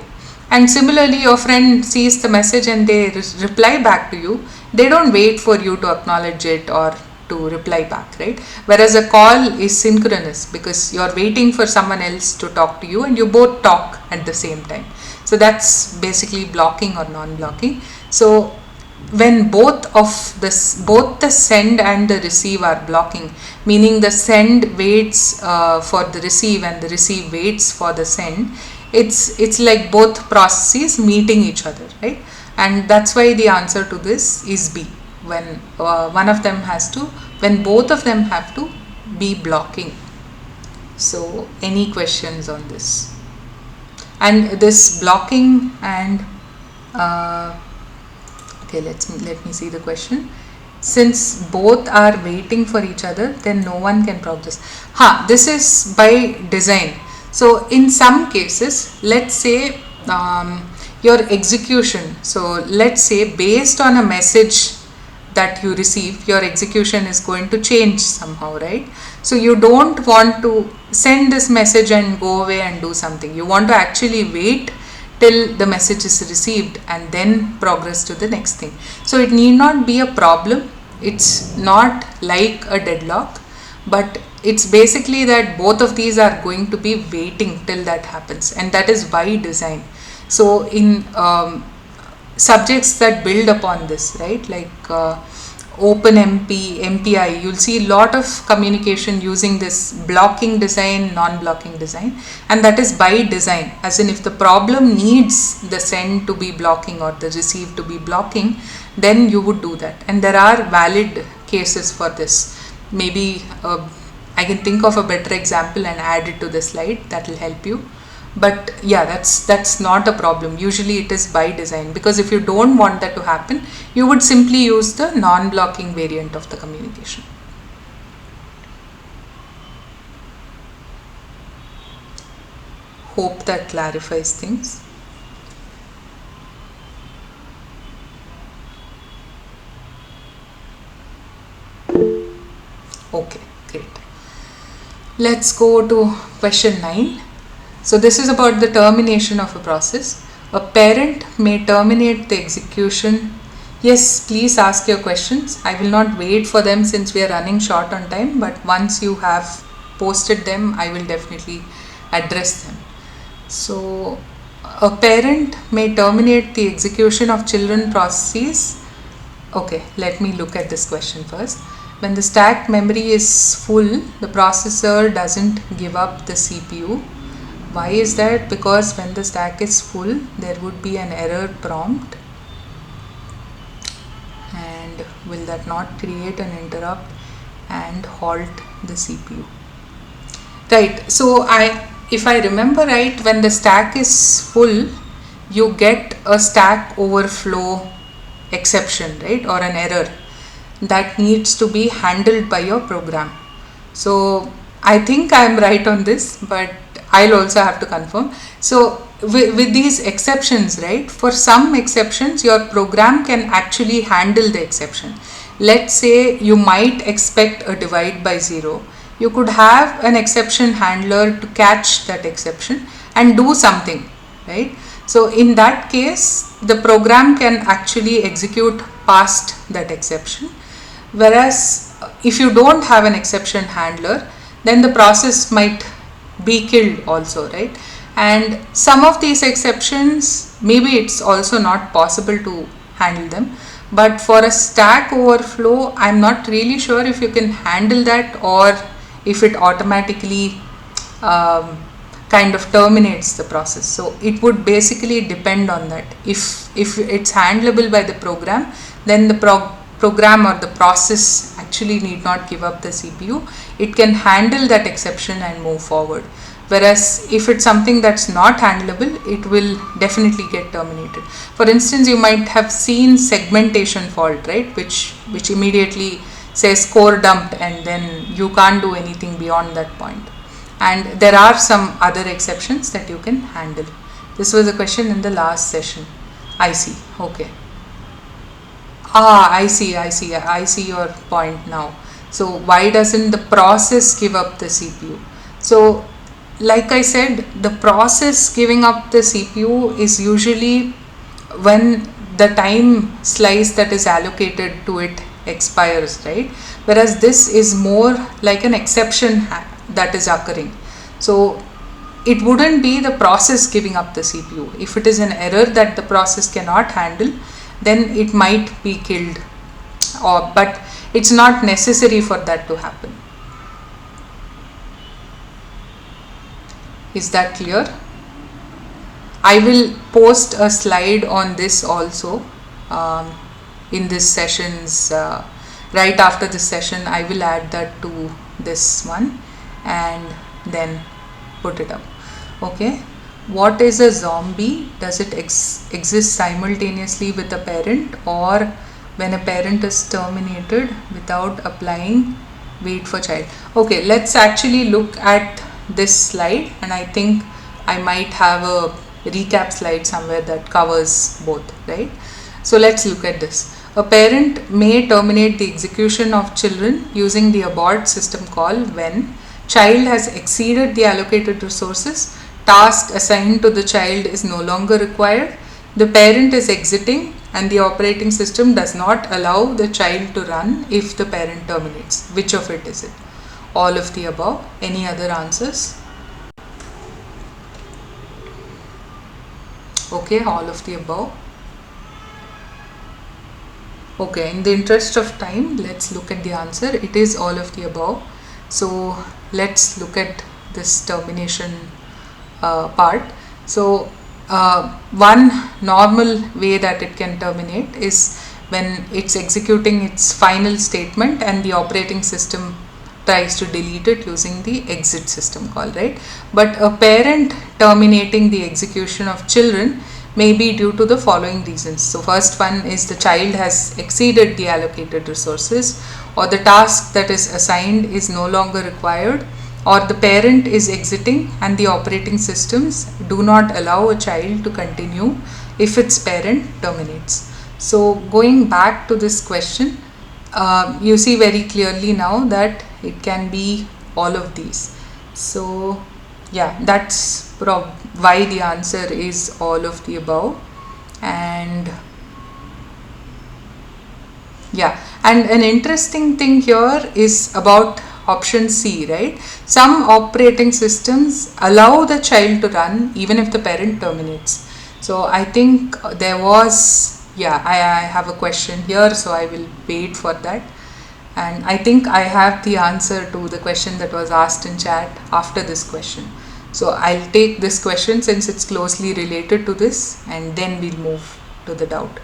And similarly, your friend sees the message and they reply back to you. They don't wait for you to acknowledge it or to reply back, right? Whereas a call is synchronous because you're waiting for someone else to talk to you and you both talk at the same time. So that's basically blocking or non-blocking. So when both the send and the receive are blocking, meaning the send waits for the receive and the receive waits for the send, it's like both processes meeting each other, right? And that's why the answer to this is B, when when both of them have to be blocking. So any questions on this? And this blocking and okay, let me see the question. Since both are waiting for each other, then no one can progress. This is by design. So in some cases, let's say your execution, so let's say based on a message that you receive, your execution is going to change somehow, right? So you don't want to send this message and go away and do something. You want to actually wait till the message is received and then progress to the next thing. So it need not be a problem. It's not like a deadlock, but it's basically that both of these are going to be waiting till that happens, and that is by design. So in subjects that build upon this, right, like OpenMP, MPI, you'll see a lot of communication using this blocking design, non-blocking design, and that is by design, as in if the problem needs the send to be blocking or the receive to be blocking, then you would do that. And there are valid cases for this. Maybe I can think of a better example and add it to the slide. That will help you. But yeah, that's not a problem. Usually it is by design, because if you don't want that to happen, you would simply use the non-blocking variant of the communication. Hope that clarifies things. Okay, great. Let's go to question 9. So this is about the termination of a process. A parent may terminate the execution. Yes, please ask your questions. I will not wait for them since we are running short on time, but once you have posted them, I will definitely address them. So a parent may terminate the execution of children processes. Okay, let me look at this question first. When the stack memory is full, the processor doesn't give up the CPU. Why is that? Because when the stack is full, there would be an error prompt. And will that not create an interrupt and halt the CPU? Right, so if I remember right, when the stack is full, you get a stack overflow exception, right, or an error that needs to be handled by your program. So I think I am right on this, but I'll also have to confirm. So with these exceptions, right, for some exceptions your program can actually handle the exception. Let's say you might expect a divide by 0. You could have an exception handler to catch that exception and do something, right? So in that case, the program can actually execute past that exception. Whereas if you don't have an exception handler, then the process might be killed also, right? And some of these exceptions, maybe it's also not possible to handle them. But for a stack overflow, I'm not really sure if you can handle that or if it automatically kind of terminates the process. So it would basically depend on that. If it's handleable by the program, then the program or the process actually need not give up the CPU. It can handle that exception and move forward. Whereas if it's something that's not handleable, it will definitely get terminated. For instance, you might have seen segmentation fault, right, which immediately says core dumped and then you can't do anything beyond that point. And there are some other exceptions that you can handle. This was a question in the last session. I see. Okay. I see your point now. So why doesn't the process give up the CPU? So like I said, the process giving up the CPU is usually when the time slice that is allocated to it expires, right? Whereas this is more like an exception that is occurring. So it wouldn't be the process giving up the CPU. If it is an error that the process cannot handle, then it might be killed, but it's not necessary for that to happen. Is that clear? I will post a slide on this also in this session's right after this session. I will add that to this one and then put it up. Okay. What is a zombie? Does it exist simultaneously with a parent or when a parent is terminated without applying wait for child? Okay, let's actually look at this slide, and I think I might have a recap slide somewhere that covers both, right? So let's look at this. A parent may terminate the execution of children using the abort system call when child has exceeded the allocated resources, task assigned to the child is no longer required, the parent is exiting, and the operating system does not allow the child to run if the parent terminates. Which of it is it? All of the above. Any other answers? Okay, all of the above. Okay, in the interest of time, let's look at the answer. It is all of the above. So let's look at this termination part. So one normal way that it can terminate is when it's executing its final statement and the operating system tries to delete it using the exit system call, right? But a parent terminating the execution of children may be due to the following reasons. So first one is the child has exceeded the allocated resources, or the task that is assigned is no longer required, or the parent is exiting and the operating systems do not allow a child to continue if its parent terminates. So going back to this question, you see very clearly now that it can be all of these. So yeah, that's why the answer is all of the above. And yeah, and an interesting thing here is about option C, right? Some operating systems allow the child to run even if the parent terminates. So I think there was, yeah, I have a question here, so I will wait for that. And I think I have the answer to the question that was asked in chat after this question. So I'll take this question since it's closely related to this, and then we'll move to the doubt.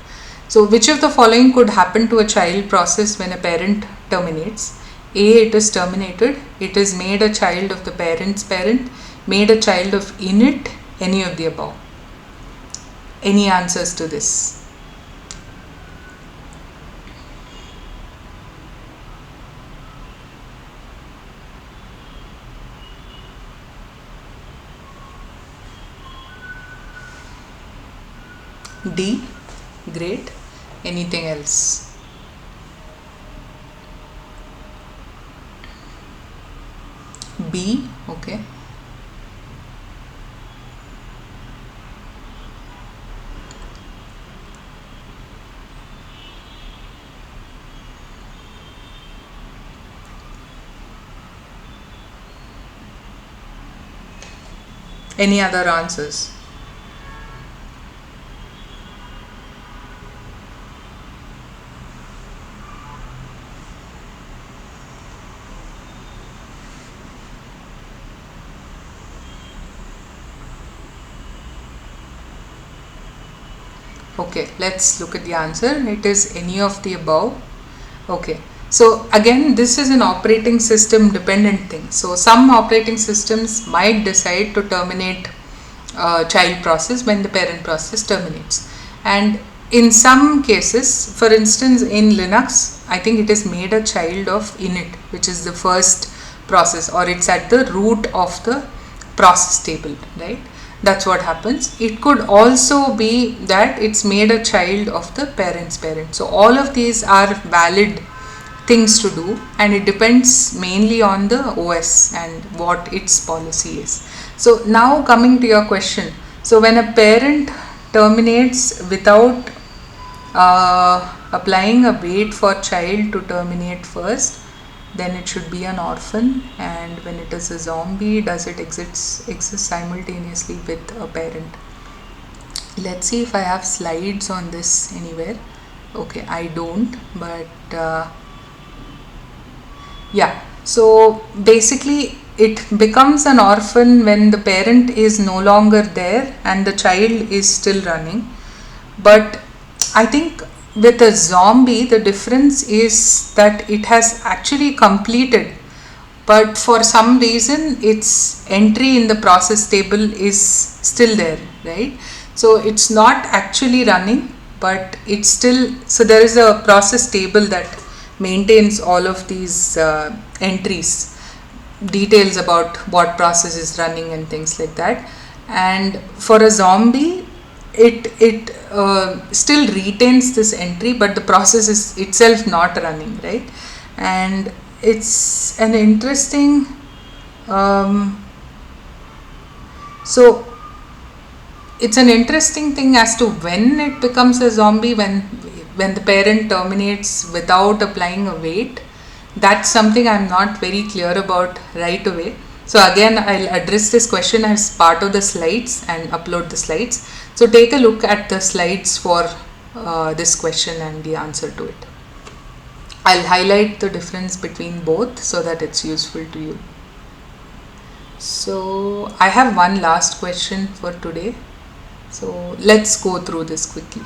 So which of the following could happen to a child process when a parent terminates? A, it is terminated. It is made a child of the parent's parent, made a child of init, any of the above. Any answers to this? D, great. Anything else? B, okay. Any other answers? Okay, let's look at the answer. It is any of the above. Okay, so again, this is an operating system dependent thing. So some operating systems might decide to terminate child process when the parent process terminates. And in some cases, for instance, in Linux, I think it is made a child of init, which is the first process, or it's at the root of the process table, right? That's what happens. It could also be that it's made a child of the parent's parent. So all of these are valid things to do, and it depends mainly on the OS and what its policy is. So now coming to your question. So when a parent terminates without applying a wait for child to terminate first, then it should be an orphan. And when it is a zombie, does it exist simultaneously with a parent? Let's see if I have slides on this anywhere. Okay, I don't, but yeah, so basically it becomes an orphan when the parent is no longer there and the child is still running. But I think with a zombie, the difference is that it has actually completed, but for some reason its entry in the process table is still there, right? So it's not actually running, but it's still, so there is a process table that maintains all of these entries, details about what process is running and things like that. And for a zombie, it still retains this entry, but the process is itself not running, right? And it's an interesting so it's an interesting thing as to when it becomes a zombie, when the parent terminates without applying a wait. That's something I'm not very clear about right away. So again, I'll address this question as part of the slides and upload the slides. So take a look at the slides for this question and the answer to it. I'll highlight the difference between both so that it's useful to you. So I have one last question for today. So let's go through this quickly.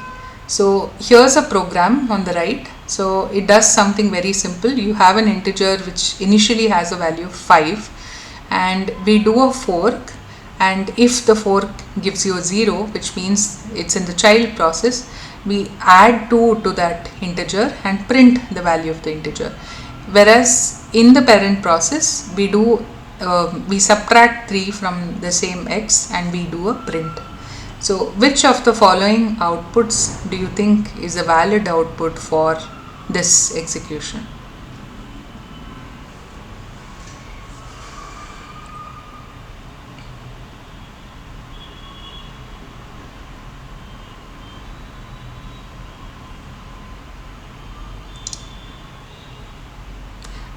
So here's a program on the right. So it does something very simple. You have an integer which initially has a value of 5, and we do a fork, and if the fork gives you a 0, which means it's in the child process, we add 2 to that integer and print the value of the integer. Whereas in the parent process, we do we subtract 3 from the same x and we do a print. So which of the following outputs do you think is a valid output for this execution?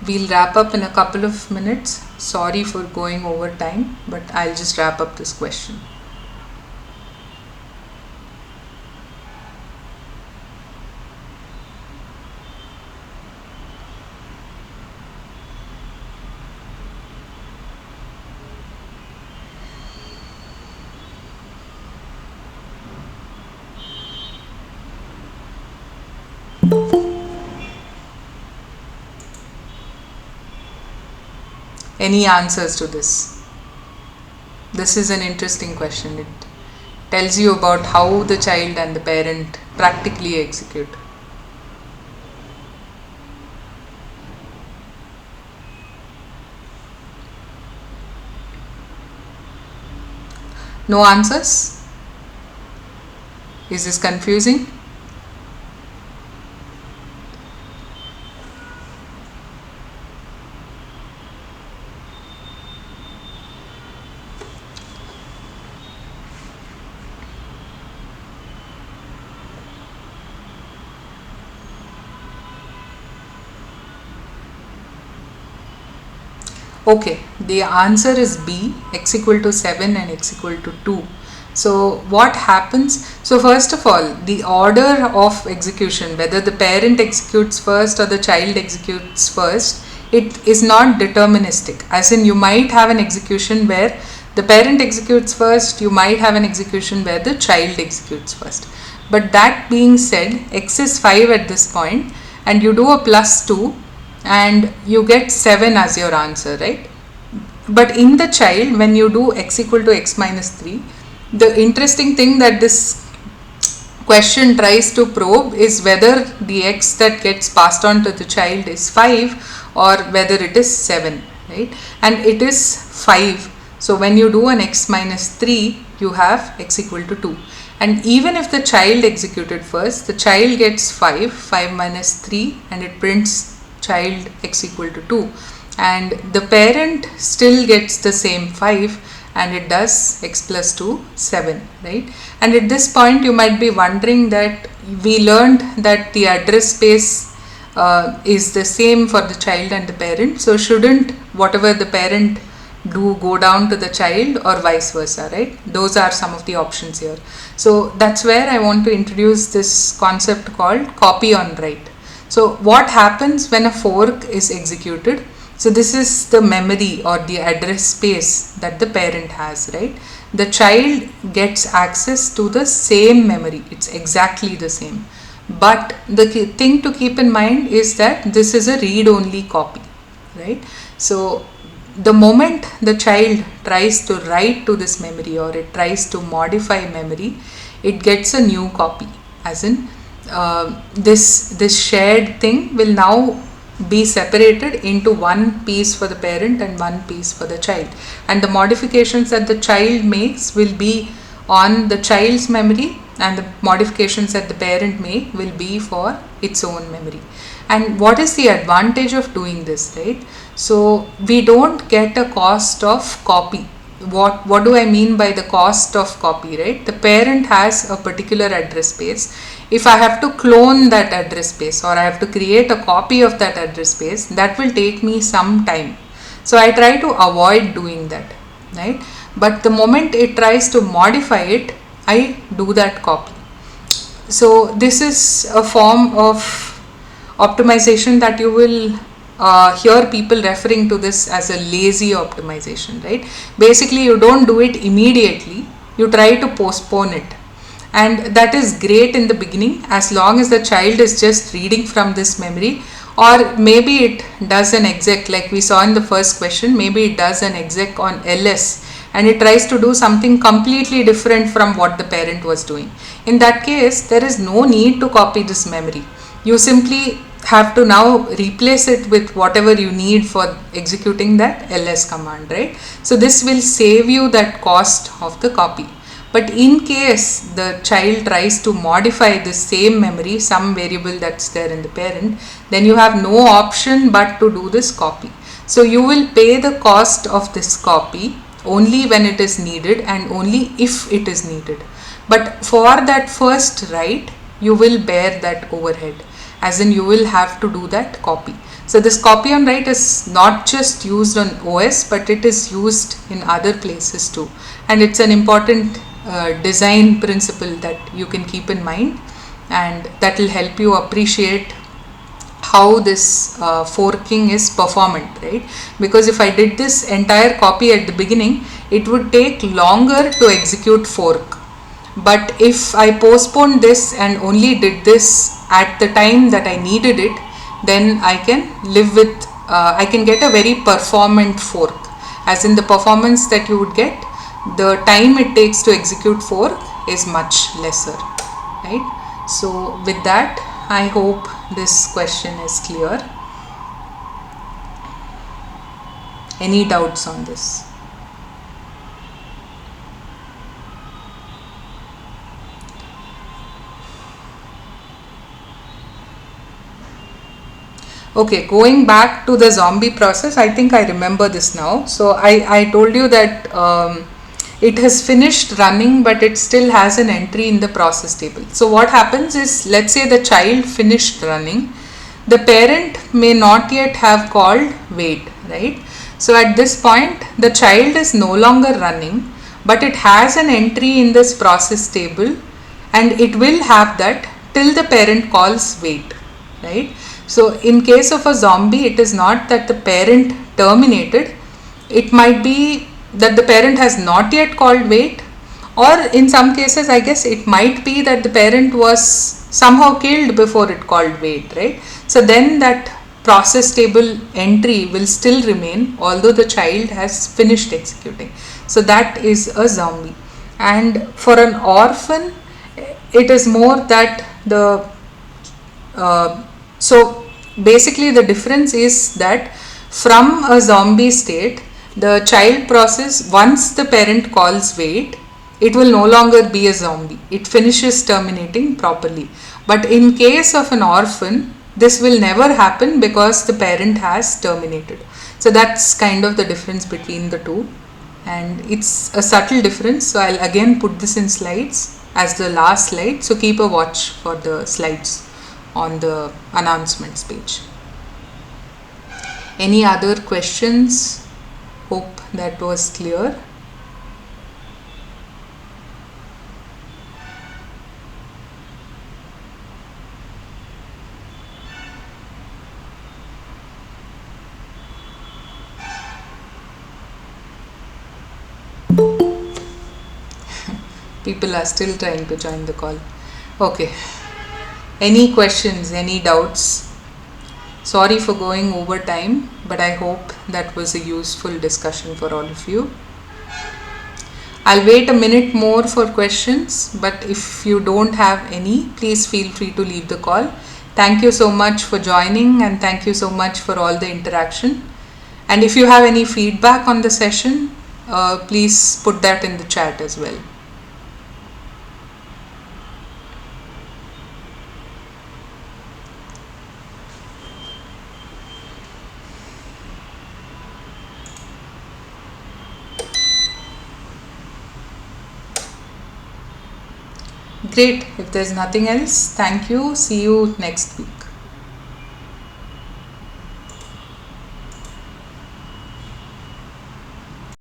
We'll wrap up in a couple of minutes. Sorry for going over time, but I'll just wrap up this question. Any answers to this? This is an interesting question. It tells you about how the child and the parent practically execute. No answers? Is this confusing? Okay, the answer is B, x equal to 7 and x equal to 2. So what happens? So first of all, the order of execution, whether the parent executes first or the child executes first, it is not deterministic. As in, you might have an execution where the parent executes first, you might have an execution where the child executes first. But that being said, x is 5 at this point and you do a plus 2 and you get 7 as your answer, right? But in the child, when you do x equal to x minus 3, the interesting thing that this question tries to probe is whether the x that gets passed on to the child is 5 or whether it is 7, right? And it is 5. So when you do an x minus 3, you have x equal to 2. And even if the child executed first, the child gets 5 minus 3 and it prints child x equal to 2, and the parent still gets the same 5 and it does x plus 2 7, right? And at this point you might be wondering that we learned that the address space is the same for the child and the parent, so shouldn't whatever the parent do go down to the child or vice versa, right? Those are some of the options here. So that's where I want to introduce this concept called copy on write. So what happens when a fork is executed? So this is the memory or the address space that the parent has, right? The child gets access to the same memory. It's exactly the same. But the thing to keep in mind is that this is a read-only copy, right? So the moment the child tries to write to this memory or it tries to modify memory, it gets a new copy, as in this shared thing will now be separated into one piece for the parent and one piece for the child, and the modifications that the child makes will be on the child's memory and the modifications that the parent make will be for its own memory. And what is the advantage of doing this, right? So we don't get a cost of copy. What do I mean by the cost of copy, right? The parent has a particular address space. If I have to clone that address space or I have to create a copy of that address space, that will take me some time. So I try to avoid doing that, right? But the moment it tries to modify it, I do that copy. So this is a form of optimization that you will hear people referring to this as a lazy optimization, right? Basically, you don't do it immediately, you try to postpone it. And that is great in the beginning as long as the child is just reading from this memory, or maybe it does an exec like we saw in the first question, maybe it does an exec on ls and it tries to do something completely different from what the parent was doing. In that case, there is no need to copy this memory. You simply have to now replace it with whatever you need for executing that ls command, right? So this will save you that cost of the copy. But in case the child tries to modify the same memory, some variable that's there in the parent, then you have no option but to do this copy. So you will pay the cost of this copy only when it is needed and only if it is needed. But for that first write, you will bear that overhead, as in you will have to do that copy. So this copy on write is not just used on OS, but it is used in other places too. And it's an important design principle that you can keep in mind, and that will help you appreciate how this forking is performant, right? Because if I did this entire copy at the beginning, it would take longer to execute fork. But if I postponed this and only did this at the time that I needed it, then I can live with, I can get a very performant fork. As in the performance that you would get, the time it takes to execute fork is much lesser, right? So with that, I hope this question is clear. Any doubts on this? Okay, going back to the zombie process, I think I remember this now. So I told you that it has finished running, but it still has an entry in the process table. So what happens is, let's say the child finished running, the parent may not yet have called wait, right? So at this point, the child is no longer running, but it has an entry in this process table, and it will have that till the parent calls wait, right? So in case of a zombie, it is not that the parent terminated, it might be that the parent has not yet called wait, or in some cases I guess it might be that the parent was somehow killed before it called wait, right? So then that process table entry will still remain although the child has finished executing. So that is a zombie. And for an orphan, it is more that the so basically the difference is that from a zombie state, the child process, once the parent calls wait, it will no longer be a zombie. It finishes terminating properly. But in case of an orphan, this will never happen because the parent has terminated. So that's kind of the difference between the two. And it's a subtle difference. So I'll again put this in slides as the last slide. So keep a watch for the slides on the announcements page. Any other questions? Hope that was clear. People are still trying to join the call. Okay. Any questions, any doubts? Sorry for going over time, but I hope that was a useful discussion for all of you. I'll wait a minute more for questions, but if you don't have any, please feel free to leave the call. Thank you so much for joining, and thank you so much for all the interaction. And if you have any feedback on the session, please put that in the chat as well. Great. If there's nothing else, thank you. See you next week.